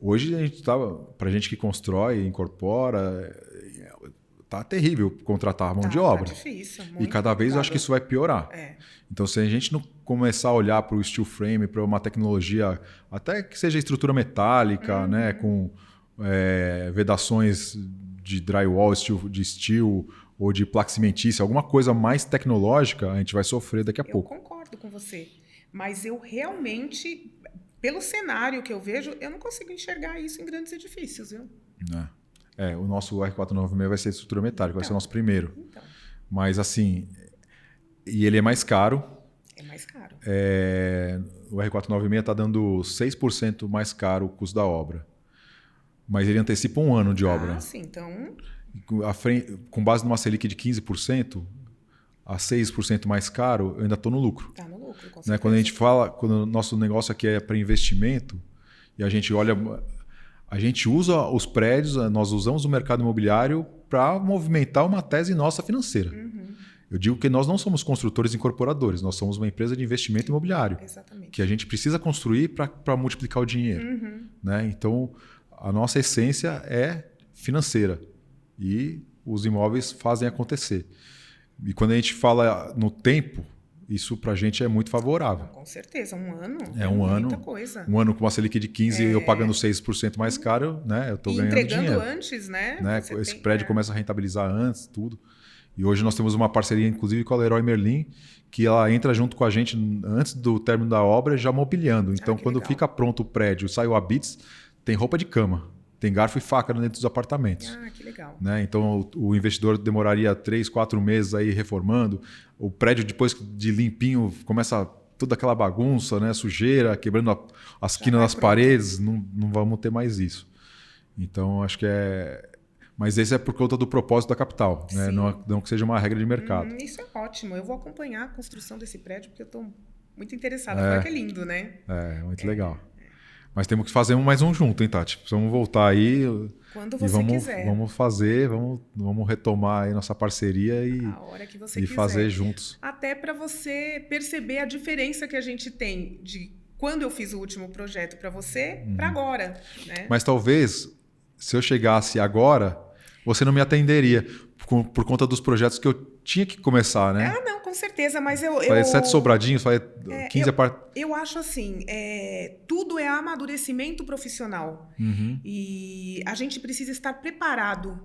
hoje a gente para gente que constrói, incorpora, tá terrível contratar a mão de obra. Tá difícil, e cada vez eu acho que isso vai piorar. Então, se a gente não começar a olhar para o steel frame, para uma tecnologia, até que seja estrutura metálica, né, com vedações de drywall, de steel ou de placa cimentícia, alguma coisa mais tecnológica, a gente vai sofrer daqui a pouco. Eu concordo com você. Mas eu realmente, pelo cenário que eu vejo, eu não consigo enxergar isso em grandes edifícios, viu? O nosso R496 vai ser estrutura metálica, vai ser o nosso primeiro. Mas assim, e ele é mais caro. É mais caro. O R496 está dando 6% mais caro o custo da obra. Mas ele antecipa um ano de obra. Sim, então... Com base numa Selic de 15%, a 6% mais caro, eu ainda estou no lucro. Está no lucro, com certeza. Quando a gente fala, quando o nosso negócio aqui é para investimento, e a gente olha... A gente usa os prédios, nós usamos o mercado imobiliário para movimentar uma tese nossa financeira. Eu digo que nós não somos construtores e incorporadores, nós somos uma empresa de investimento imobiliário. Exatamente. Que a gente precisa construir para multiplicar o dinheiro. Né? Então, a nossa essência é financeira e os imóveis fazem acontecer. E quando a gente fala no tempo, isso para a gente é muito favorável. Com certeza, um ano muita coisa. Um ano com uma Selic de 15% e eu pagando 6% mais caro, né? Eu estou ganhando dinheiro. Entregando antes, né? Esse prédio começa a rentabilizar antes, tudo. E hoje nós temos uma parceria, inclusive, com a Leroy Merlin, que ela entra junto com a gente antes do término da obra, já mobiliando. Então, quando legal. Fica pronto o prédio, sai o Habits, tem roupa de cama, tem garfo e faca dentro dos apartamentos. Que legal. Né? Então, o investidor demoraria 3, 4 meses aí reformando. O prédio, depois de limpinho, começa toda aquela bagunça, né? Sujeira, quebrando as quinas das paredes. Não vamos ter mais isso. Então, acho que é... Mas esse é por conta do propósito da capital, né? Não que seja uma regra de mercado. Isso é ótimo. Eu vou acompanhar a construção desse prédio, porque eu estou muito interessada. Porque é lindo, né? É, muito legal. Mas temos que fazer mais um junto, hein, Tati? Precisamos voltar aí. Quando você quiser. Vamos fazer, vamos retomar aí nossa parceria a hora que você quiser. Fazer juntos. Até para você perceber a diferença que a gente tem de quando eu fiz o último projeto para você para agora. Né? Mas talvez, se eu chegasse agora, você não me atenderia por conta dos projetos que eu tinha que começar, né? Não, com certeza, mas eu... Falei 7 sobradinhos, falei 15 Eu acho assim, tudo é amadurecimento profissional. E a gente precisa estar preparado.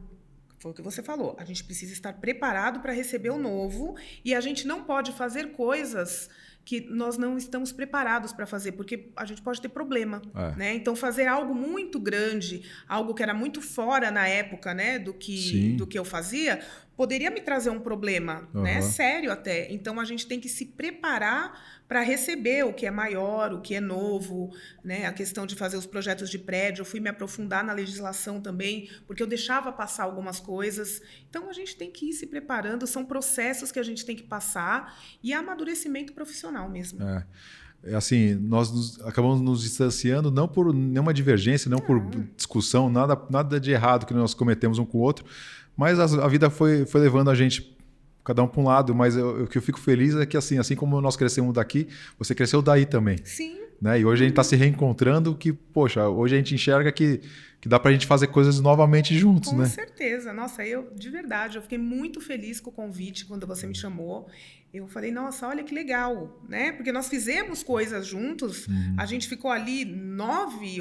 Foi o que você falou. A gente precisa estar preparado para receber o novo e a gente não pode fazer coisas que nós não estamos preparados para fazer, porque a gente pode ter problema. Né? Então, fazer algo muito grande, algo que era muito fora na época, né, do que eu fazia, poderia me trazer um problema, né? Sério até. Então, a gente tem que se preparar para receber o que é maior, o que é novo, né? A questão de fazer os projetos de prédio. Eu fui me aprofundar na legislação também, porque eu deixava passar algumas coisas. Então, a gente tem que ir se preparando. São processos que a gente tem que passar e amadurecimento profissional mesmo. Assim, nós acabamos nos distanciando não por nenhuma divergência, não por discussão, nada de errado que nós cometemos um com o outro, mas a vida foi levando a gente cada um para um lado, mas o que eu fico feliz é que assim como nós crescemos daqui, você cresceu daí também. Sim. Né? E hoje a gente está se reencontrando, que, poxa, hoje a gente enxerga que dá para a gente fazer coisas novamente juntos, Com né? certeza. Nossa, de verdade, eu fiquei muito feliz com o convite quando você me chamou. Eu falei, nossa, olha que legal, né? Porque nós fizemos coisas juntos, a gente ficou ali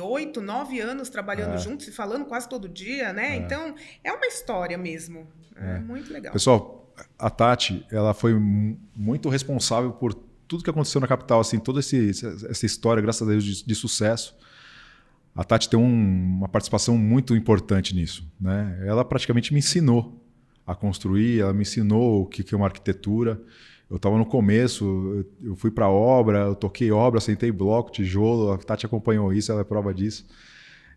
8, 9 anos trabalhando juntos e falando quase todo dia, né? Então, é uma história mesmo. É muito legal. Pessoal, a Tati, ela foi muito responsável por tudo que aconteceu na capital, assim, toda essa história, graças a Deus, de sucesso. A Tati tem uma participação muito importante nisso, né? Ela praticamente me ensinou a construir, ela me ensinou o que é uma arquitetura. Eu estava no começo, eu fui para a obra, eu toquei obra, sentei bloco, tijolo, a Tati acompanhou isso, ela é prova disso.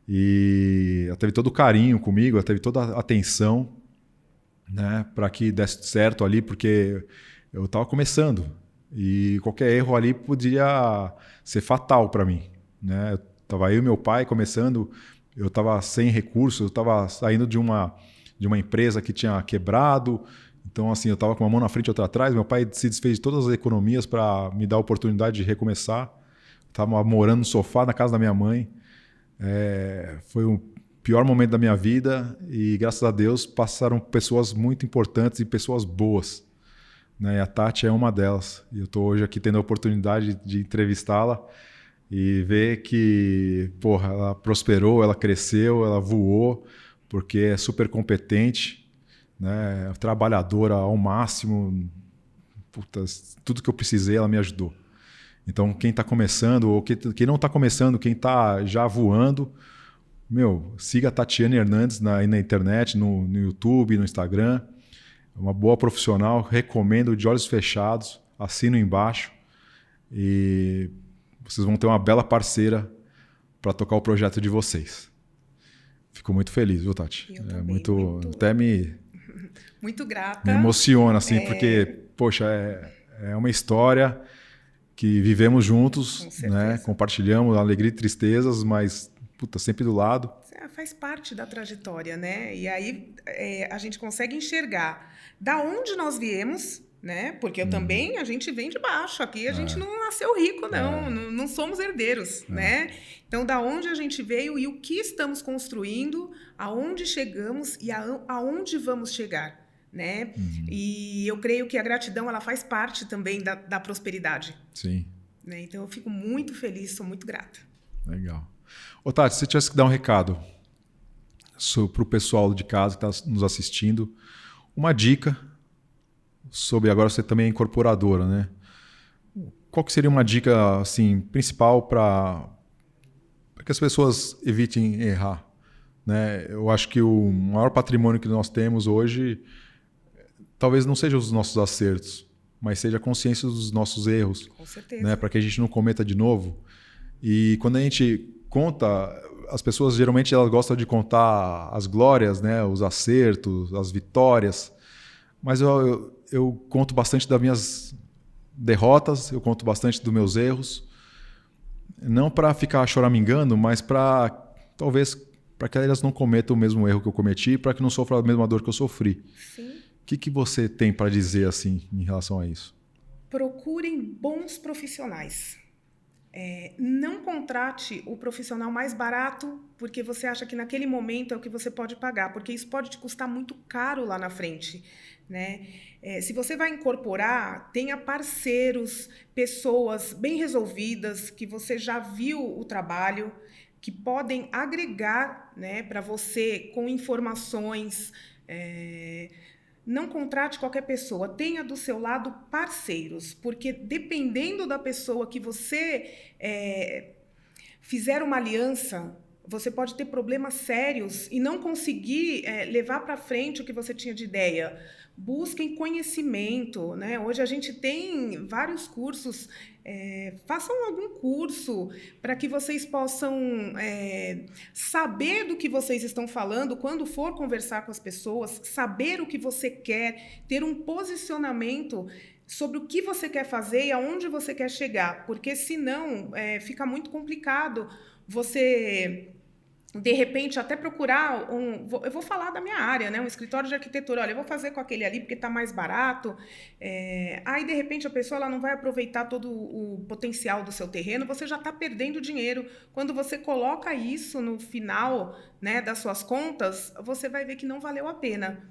E ela teve todo o carinho comigo, ela teve toda a atenção, né, para que desse certo ali, porque eu estava começando e qualquer erro ali podia ser fatal para mim, né? Tava eu e meu pai começando, eu estava sem recursos, eu estava saindo de uma empresa que tinha quebrado, então assim, eu estava com uma mão na frente e outra atrás, meu pai se desfez de todas as economias para me dar a oportunidade de recomeçar, estava morando no sofá na casa da minha mãe, foi o pior momento da minha vida e graças a Deus passaram pessoas muito importantes e pessoas boas, né? E a Tati é uma delas, e eu estou hoje aqui tendo a oportunidade de entrevistá-la e ver que, porra, ela prosperou, ela cresceu, ela voou, porque é super competente, né? Trabalhadora ao máximo. Puta, tudo que eu precisei, ela me ajudou. Então, quem está começando, ou quem não está começando, quem está já voando, siga a Tatiane Hernandes na internet, no YouTube, no Instagram. É uma boa profissional, recomendo de olhos fechados, assino embaixo. E vocês vão ter uma bela parceira para tocar o projeto de vocês. Fico muito feliz, viu, Tati? Eu também, muito... Até muito grata. Me emociona, assim, porque, poxa, é uma história que vivemos juntos, né? Compartilhamos alegria e tristezas, mas, puta, sempre do lado. Faz parte da trajetória, né? E aí a gente consegue enxergar da onde nós viemos, né? Porque eu também, a gente vem de baixo. Aqui a gente não nasceu rico, não somos herdeiros, né? Então, da onde a gente veio e o que estamos construindo, aonde chegamos e aonde vamos chegar, né? E eu creio que a gratidão, ela faz parte também da prosperidade. Sim. Né? Então, eu fico muito feliz, sou muito grata. Legal. Ô, Tati, se você tivesse que dar um recado para o pessoal de casa que está nos assistindo, uma dica sobre, agora você também é incorporadora, né? Qual que seria uma dica assim, principal para que as pessoas evitem errar? Né? Eu acho que o maior patrimônio que nós temos hoje talvez não seja os nossos acertos, mas seja a consciência dos nossos erros. Com certeza. Né? Para que a gente não cometa de novo. E quando a gente conta, as pessoas geralmente elas gostam de contar as glórias, né? Os acertos, as vitórias, mas eu conto bastante das minhas derrotas, eu conto bastante dos meus erros, não para ficar choramingando, mas para talvez para que elas não cometam o mesmo erro que eu cometi, para que não sofram a mesma dor que eu sofri. Sim. O que você tem para dizer assim em relação a isso? Procurem bons profissionais. Não contrate o profissional mais barato porque você acha que naquele momento é o que você pode pagar, porque isso pode te custar muito caro lá na frente, né? Se você vai incorporar, tenha parceiros, pessoas bem resolvidas, que você já viu o trabalho, que podem agregar, né, para você com informações. Não contrate qualquer pessoa, tenha do seu lado parceiros, porque dependendo da pessoa que você fizer uma aliança, você pode ter problemas sérios e não conseguir levar para frente o que você tinha de ideia. Busquem conhecimento, né? Hoje a gente tem vários cursos, façam algum curso para que vocês possam saber do que vocês estão falando quando for conversar com as pessoas, saber o que você quer, ter um posicionamento sobre o que você quer fazer e aonde você quer chegar, porque senão fica muito complicado você de repente, até procurar eu vou falar da minha área, né? Um escritório de arquitetura. Olha, eu vou fazer com aquele ali porque está mais barato. Aí, de repente, a pessoa ela não vai aproveitar todo o potencial do seu terreno, você já está perdendo dinheiro. Quando você coloca isso no final, né, das suas contas, você vai ver que não valeu a pena.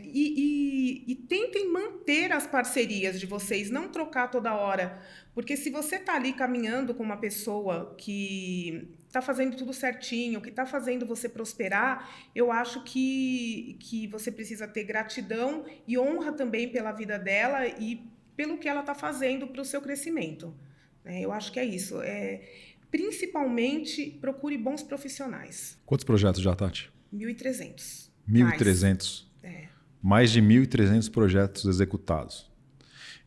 E tentem manter as parcerias de vocês, não trocar toda hora. Porque se você está ali caminhando com uma pessoa que está fazendo tudo certinho, que está fazendo você prosperar, eu acho que você precisa ter gratidão e honra também pela vida dela e pelo que ela está fazendo para o seu crescimento. Eu acho que é isso. Principalmente, procure bons profissionais. Quantos projetos já, Tati? 1.300. 1.300? Mais de 1.300 projetos executados.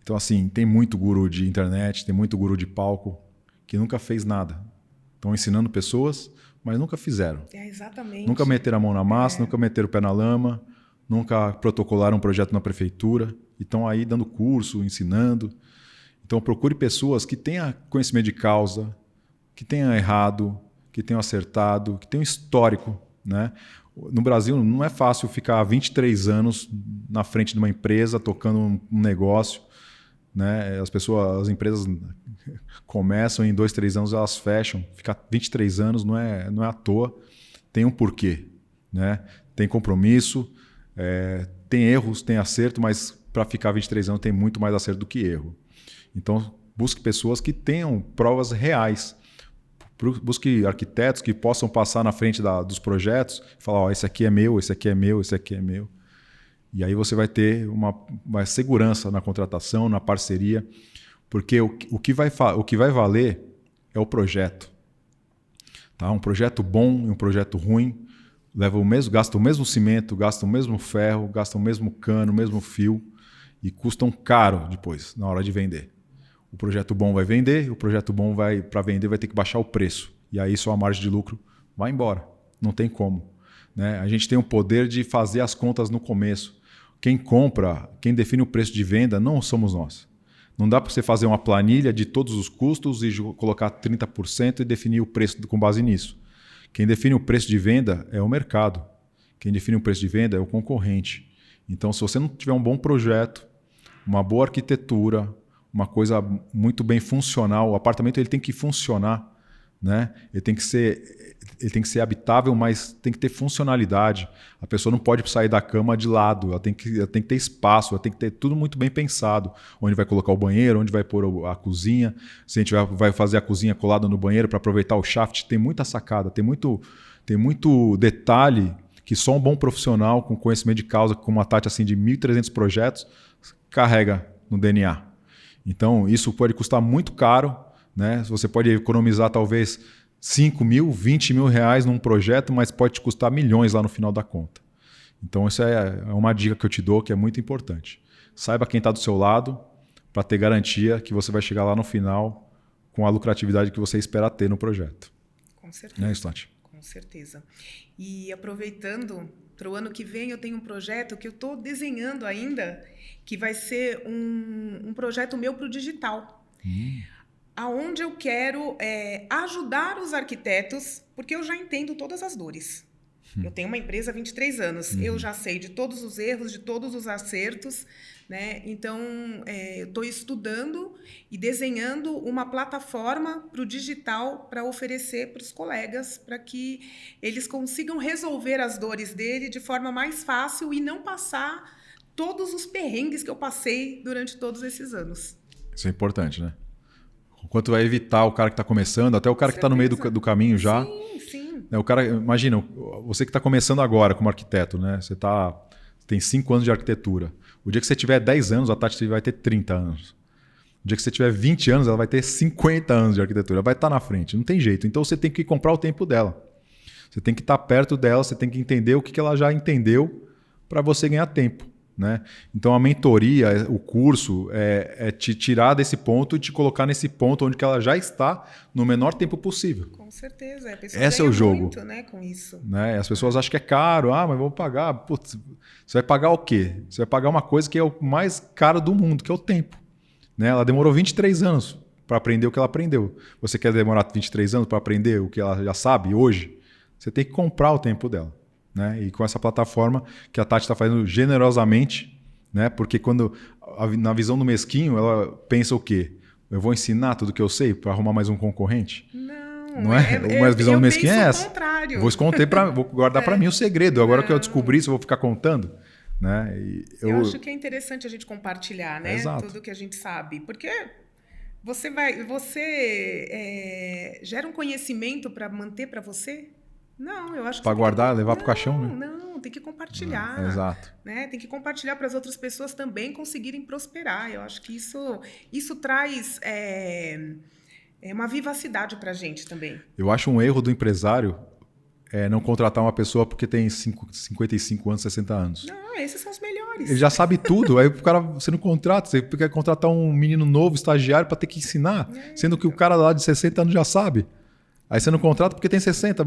Então, assim, tem muito guru de internet, tem muito guru de palco que nunca fez nada. Estão ensinando pessoas, mas nunca fizeram. Exatamente. Nunca meteram a mão na massa, nunca meteram o pé na lama, nunca protocolaram um projeto na prefeitura e estão aí dando curso, ensinando. Então, procure pessoas que tenham conhecimento de causa, que tenham errado, que tenham acertado, que tenham histórico, né? No Brasil não é fácil ficar 23 anos na frente de uma empresa tocando um negócio, né? As empresas começam em 2, 3 anos elas fecham. Ficar 23 anos não é à toa, tem um porquê, né? Tem compromisso, tem erros, tem acerto, mas para ficar 23 anos tem muito mais acerto do que erro. Então busque pessoas que tenham provas reais. Busque arquitetos que possam passar na frente dos projetos e falar, esse aqui é meu, esse aqui é meu, esse aqui é meu. E aí você vai ter uma segurança na contratação, na parceria, porque o que vai valer é o projeto. Tá? Um projeto bom e um projeto ruim gasta o mesmo cimento, gasta o mesmo ferro, gasta o mesmo cano, o mesmo fio e custam caro depois, na hora de vender. O projeto bom vai vender, o projeto bom para vender vai ter que baixar o preço. E aí sua margem de lucro vai embora. Não tem como. Né? A gente tem o poder de fazer as contas no começo. Quem compra, quem define o preço de venda, não somos nós. Não dá para você fazer uma planilha de todos os custos e colocar 30% e definir o preço com base nisso. Quem define o preço de venda é o mercado. Quem define o preço de venda é o concorrente. Então, se você não tiver um bom projeto, uma boa arquitetura, uma coisa muito bem funcional. O apartamento ele tem que funcionar, né? Ele tem que ser habitável, mas tem que ter funcionalidade. A pessoa não pode sair da cama de lado, ela tem que ter espaço, ela tem que ter tudo muito bem pensado. Onde vai colocar o banheiro, onde vai pôr a cozinha, se a gente vai fazer a cozinha colada no banheiro para aproveitar o shaft, tem muita sacada, tem muito detalhe que só um bom profissional com conhecimento de causa, como a Tati assim, de 1.300 projetos, carrega no DNA. Então, isso pode custar muito caro, né? Você pode economizar talvez 5 mil, 20 mil reais num projeto, mas pode te custar milhões lá no final da conta. Então, isso é uma dica que eu te dou que é muito importante. Saiba quem está do seu lado para ter garantia que você vai chegar lá no final com a lucratividade que você espera ter no projeto. Com certeza. Né, Tati? Com certeza. E aproveitando, para o ano que vem eu tenho um projeto que eu estou desenhando ainda, que vai ser um projeto meu para o digital. Aonde eu quero ajudar os arquitetos, porque eu já entendo todas as dores. Eu tenho uma empresa há 23 anos, eu já sei de todos os erros, de todos os acertos, né? Então, eu estou estudando e desenhando uma plataforma para o digital para oferecer para os colegas, para que eles consigam resolver as dores dele de forma mais fácil e não passar todos os perrengues que eu passei durante todos esses anos. Isso é importante, né? O quanto vai evitar o cara que está começando, até o cara que está no meio do caminho já. Sim, sim. O cara, imagina, você que está começando agora como arquiteto, né? Você tem 5 anos de arquitetura. O dia que você tiver 10 anos, a Tati vai ter 30 anos. O dia que você tiver 20 anos, ela vai ter 50 anos de arquitetura. Ela vai estar na frente, não tem jeito. Então você tem que comprar o tempo dela. Você tem que estar perto dela, você tem que entender o que ela já entendeu para você ganhar tempo. Né? Então a mentoria, o curso, é te tirar desse ponto e te colocar nesse ponto onde que ela já está no menor tempo possível. Com certeza. A pessoa Esse é o jogo. muito, né, com isso. Né? As pessoas acham que é caro, mas vou pagar. Putz, você vai pagar o quê? Você vai pagar uma coisa que é o mais caro do mundo, que é o tempo. Né? Ela demorou 23 anos para aprender o que ela aprendeu. Você quer demorar 23 anos para aprender o que ela já sabe hoje? Você tem que comprar o tempo dela. Né? E com essa plataforma que a Tati está fazendo generosamente, né? Porque quando na visão do mesquinho, ela pensa o quê? Eu vou ensinar tudo que eu sei para arrumar mais um concorrente? Não é? Uma visão do mesquinho é essa. Contrário. Vou guardar para mim o segredo. Agora que eu descobri isso, eu vou ficar contando. Né? Eu acho que é interessante a gente compartilhar, né? Exato. Tudo que a gente sabe. Porque você gera um conhecimento para manter para você? Não, eu acho que... Para guardar, levar para o caixão, né? Não, tem que compartilhar. Exato. Né? Tem que compartilhar para as outras pessoas também conseguirem prosperar. Eu acho que isso traz uma vivacidade para a gente também. Eu acho um erro do empresário não contratar uma pessoa porque tem 55 anos, 60 anos. Não, esses são os melhores. Ele já sabe tudo. Aí o cara, você não contrata, você quer contratar um menino novo, estagiário, para ter que ensinar, sendo que o cara lá de 60 anos já sabe. Aí você não contrata porque tem 60,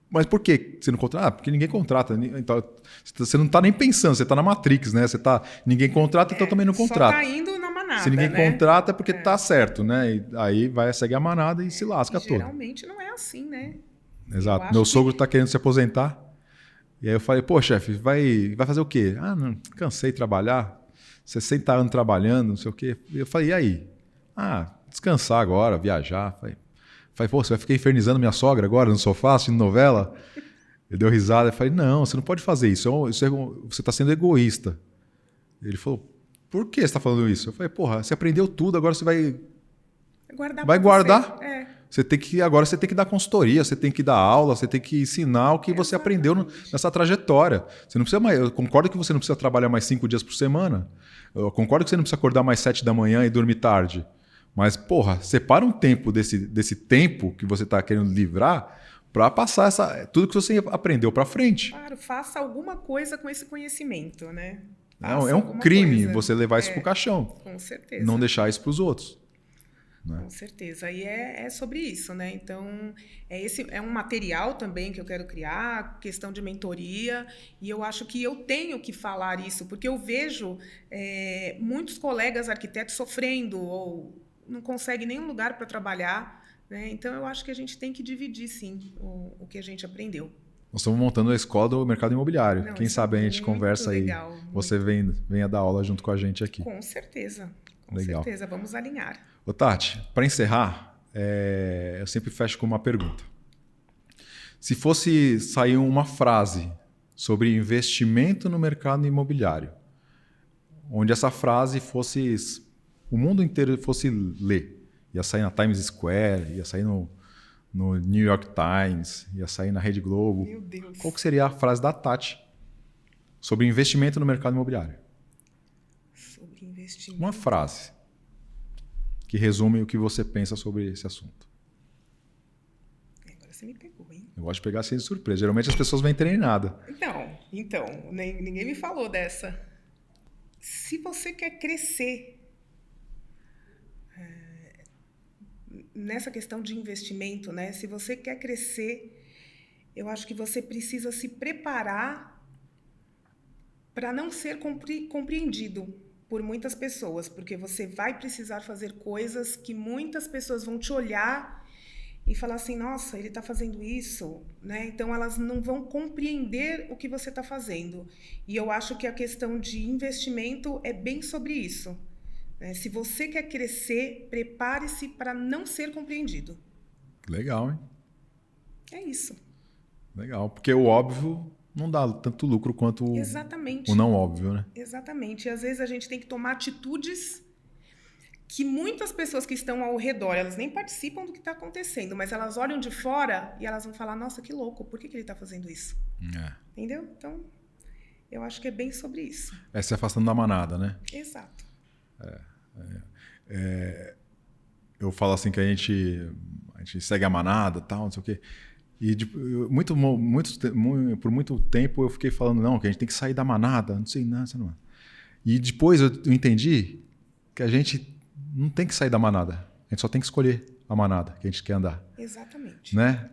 mas por que você não contrata? Porque ninguém contrata. Então, você não está nem pensando, você está na Matrix, né? Ninguém contrata, então também não contrata. Só está indo na manada. Se ninguém contrata é porque está certo, né? E aí vai seguir a manada e se lasca todo. Geralmente não é assim, né? Exato. Meu sogro está querendo se aposentar. E aí eu falei, pô, chefe, vai fazer o quê? Não, cansei de trabalhar. 60 anos trabalhando, não sei o quê. E eu falei, e aí? Descansar agora, viajar. Falei, pô, você vai ficar infernizando minha sogra agora no sofá, assistindo novela? Ele deu risada. Eu falei, não, você não pode fazer isso. Você está sendo egoísta. Ele falou, por que você está falando isso? Eu falei, porra, você aprendeu tudo, agora você vai guardar. Agora você tem que dar consultoria, você tem que dar aula, você tem que ensinar o que você aprendeu nessa trajetória. Você não precisa mais, eu concordo que você não precisa trabalhar mais 5 dias por semana. Eu concordo que você não precisa acordar mais 7 da manhã e dormir tarde. Mas, porra, separa um tempo desse tempo que você está querendo livrar para passar tudo que você aprendeu para frente. Claro, faça alguma coisa com esse conhecimento, né? É um crime você levar isso para o caixão. Com certeza. Não deixar isso para os outros. Né? Com certeza. E é sobre isso, né? Então, é um material também que eu quero criar, questão de mentoria, e eu acho que eu tenho que falar isso, porque eu vejo muitos colegas arquitetos sofrendo ou não conseguem nenhum lugar para trabalhar, né? Então, eu acho que a gente tem que dividir, sim, o que a gente aprendeu. Nós estamos montando a escola do mercado imobiliário. Quem sabe a gente conversa legal, aí. Você venha dar aula junto com a gente aqui. Com certeza. Com legal. certeza. Vamos alinhar. Ô, Tati, para encerrar, eu sempre fecho com uma pergunta. Se fosse sair uma frase sobre investimento no mercado imobiliário, onde essa frase o mundo inteiro fosse ler, ia sair na Times Square, ia sair no New York Times, ia sair na Rede Globo. Meu Deus. Qual que seria a frase da Tati sobre investimento no mercado imobiliário? Sobre investimento. Uma frase que resume o que você pensa sobre esse assunto. Agora você me pegou, hein? Eu gosto de pegar assim de surpresa. Geralmente as pessoas vêm treinadas. Então, ninguém me falou dessa. Se você quer crescer nessa questão de investimento, né? Se você quer crescer, eu acho que você precisa se preparar para não ser compreendido por muitas pessoas, porque você vai precisar fazer coisas que muitas pessoas vão te olhar e falar assim, nossa, ele está fazendo isso, né? Então elas não vão compreender o que você está fazendo. E eu acho que a questão de investimento é bem sobre isso. Se você quer crescer, prepare-se para não ser compreendido. Legal, hein? É isso. Legal, porque o óbvio não dá tanto lucro quanto o não óbvio, né? Exatamente. E às vezes a gente tem que tomar atitudes que muitas pessoas que estão ao redor, elas nem participam do que está acontecendo, mas elas olham de fora e elas vão falar, nossa, que louco, por que ele está fazendo isso? Entendeu? Então, eu acho que é bem sobre isso. Se afastando da manada, né? Exato. Eu falo assim que a gente segue a manada, tal, não sei o quê. E por muito tempo eu fiquei falando, não, que a gente tem que sair da manada, não sei nada. E depois eu entendi que a gente não tem que sair da manada. A gente só tem que escolher a manada que a gente quer andar. Exatamente. Né?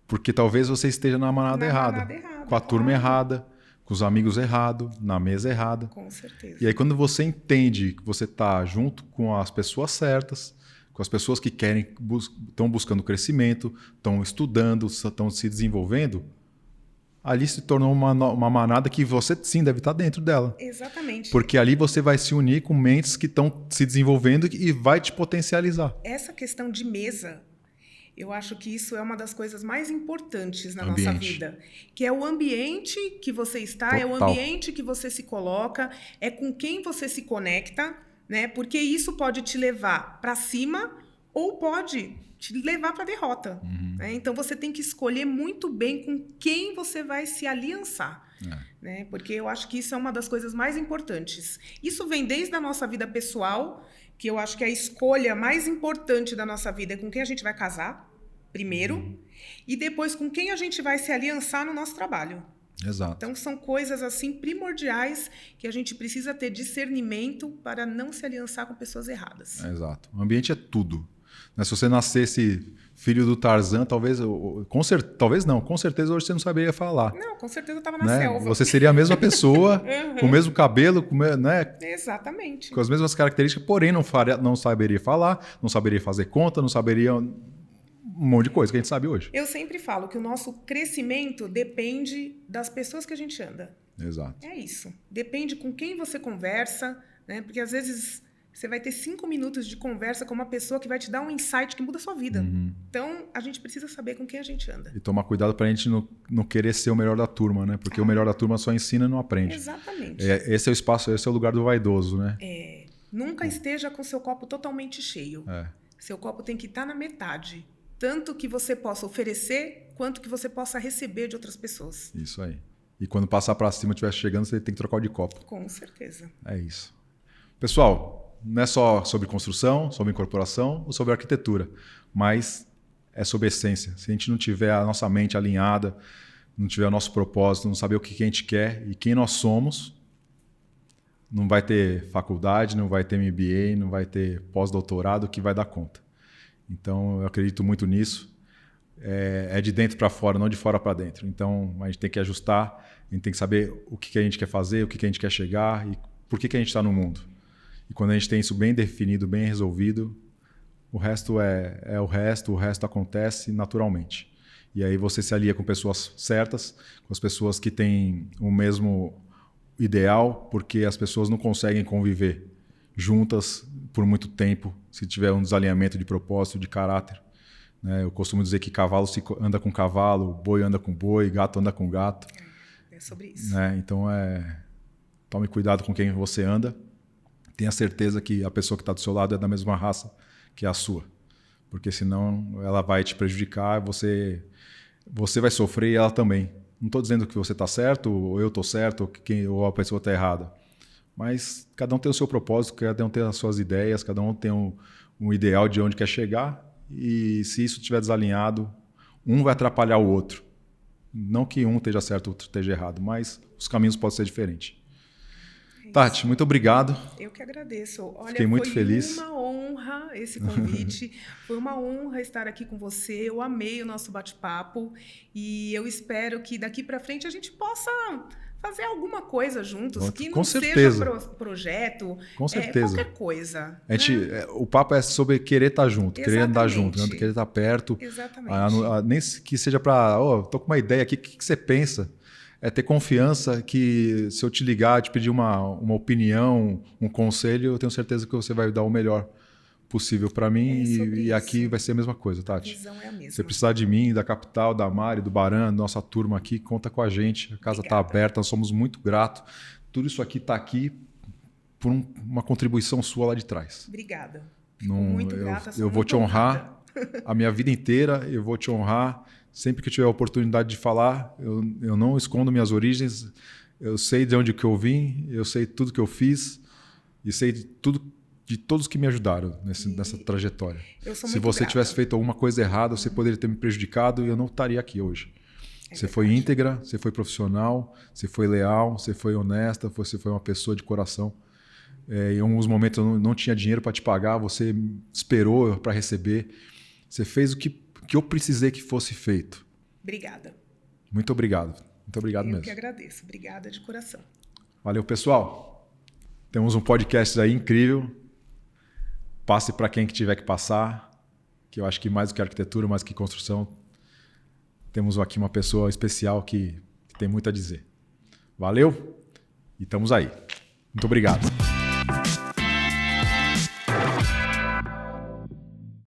Porque talvez você esteja na manada errada, com a turma errada, com os amigos errados, na mesa errada. Com certeza. E aí quando você entende que você está junto com as pessoas certas, com as pessoas que estão buscando crescimento, estão estudando, estão se desenvolvendo, ali se tornou uma manada que você sim deve estar dentro dela. Exatamente. Porque ali você vai se unir com mentes que estão se desenvolvendo e vai te potencializar. Essa questão de mesa, eu acho que isso é uma das coisas mais importantes na Ambiente. nossa vida. Que é o ambiente que você está, Total. É o ambiente que você se coloca, é com quem você se conecta, né? Porque isso pode te levar para cima ou pode te levar para a derrota. Né? Então, você tem que escolher muito bem com quem você vai se aliançar. Né? Porque eu acho que isso é uma das coisas mais importantes. Isso vem desde a nossa vida pessoal, que eu acho que a escolha mais importante da nossa vida é com quem a gente vai casar, primeiro, e depois com quem a gente vai se aliançar no nosso trabalho. Exato. Então, são coisas assim primordiais que a gente precisa ter discernimento para não se aliançar com pessoas erradas. Exato. O ambiente é tudo. Né? Se você nascesse filho do Tarzan, talvez não, com certeza hoje você não saberia falar. Não, com certeza eu estava na Né? selva. Você seria a mesma pessoa, com o mesmo cabelo, né? Exatamente. Com as mesmas características, porém não saberia falar, não saberia fazer conta, não saberia um monte de coisa que a gente sabe hoje. Eu sempre falo que o nosso crescimento depende das pessoas que a gente anda. Exato. É isso. Depende com quem você conversa, né? Porque às vezes você vai ter 5 minutos de conversa com uma pessoa que vai te dar um insight que muda a sua vida. Então, a gente precisa saber com quem a gente anda. E tomar cuidado para a gente não querer ser o melhor da turma, né? Porque o melhor da turma só ensina e não aprende. Exatamente. Esse é o espaço, esse é o lugar do vaidoso, né? Nunca esteja com seu copo totalmente cheio. Seu copo tem que estar na metade. Tanto que você possa oferecer, quanto que você possa receber de outras pessoas. Isso aí. E quando passar para cima, estiver chegando, você tem que trocar o de copo. Com certeza. É isso. Pessoal, não é só sobre construção, sobre incorporação ou sobre arquitetura, mas é sobre essência. Se a gente não tiver a nossa mente alinhada, não tiver o nosso propósito, não saber o que a gente quer e quem nós somos, não vai ter faculdade, não vai ter MBA, não vai ter pós-doutorado que vai dar conta. Então, eu acredito muito nisso. É de dentro para fora, não de fora para dentro. Então, a gente tem que ajustar, a gente tem que saber o que a gente quer fazer, o que a gente quer chegar e por que a gente está no mundo. E quando a gente tem isso bem definido, bem resolvido, o resto é o resto acontece naturalmente. E aí você se alia com pessoas certas, com as pessoas que têm o mesmo ideal, porque as pessoas não conseguem conviver juntas por muito tempo se tiver um desalinhamento de propósito, de caráter. Né? Eu costumo dizer que cavalo anda com cavalo, boi anda com boi, gato anda com gato. É sobre isso. Né? Então, tome cuidado com quem você anda. Tenha certeza que a pessoa que está do seu lado é da mesma raça que a sua. Porque senão ela vai te prejudicar, você vai sofrer e ela também. Não estou dizendo que você está certo, ou eu estou certo, ou a pessoa está errada. Mas cada um tem o seu propósito, cada um tem as suas ideias, cada um tem um ideal de onde quer chegar. E se isso estiver desalinhado, um vai atrapalhar o outro. Não que um esteja certo, o outro esteja errado, mas os caminhos podem ser diferentes. Tati, muito obrigado. Eu que agradeço. Olha, fiquei muito feliz. Foi uma honra esse convite. Foi uma honra estar aqui com você. Eu amei o nosso bate-papo e eu espero que daqui para frente a gente possa fazer alguma coisa juntos, que não seja projeto, com certeza. Qualquer coisa. O papo é sobre querer estar junto, querer andar junto, querer estar perto. Exatamente. Nem que seja para, tô com uma ideia aqui, o que você pensa? É ter confiança que se eu te ligar, te pedir uma opinião, um conselho, eu tenho certeza que você vai dar o melhor possível para mim e aqui vai ser a mesma coisa, Tati. A visão é a mesma. Se precisar de mim, da Capital, da Mari, do Baran, nossa turma aqui, conta com a gente. A casa está aberta, nós somos muito gratos. Tudo isso aqui está aqui por uma contribuição sua lá de trás. Obrigada. Fico muito grata. Eu vou te honrar a minha vida inteira, eu vou te honrar. Sempre que eu tiver a oportunidade de falar, eu não escondo minhas origens. Eu sei de onde que eu vim, eu sei tudo que eu fiz e sei de todos que me ajudaram nessa trajetória. Se você tivesse feito alguma coisa errada, você poderia ter me prejudicado e eu não estaria aqui hoje. Você foi íntegra, você foi profissional, você foi leal, você foi honesta, você foi uma pessoa de coração. Em alguns momentos eu não tinha dinheiro para te pagar, você esperou para receber. Você fez o que eu precisei que fosse feito. Obrigada. Muito obrigado. Muito obrigado mesmo. Eu que agradeço. Obrigada de coração. Valeu, pessoal. Temos um podcast aí incrível. passe para quem que tiver que passar, que eu acho que mais do que arquitetura, mais do que construção, temos aqui uma pessoa especial que tem muito a dizer. Valeu e estamos aí. Muito obrigado.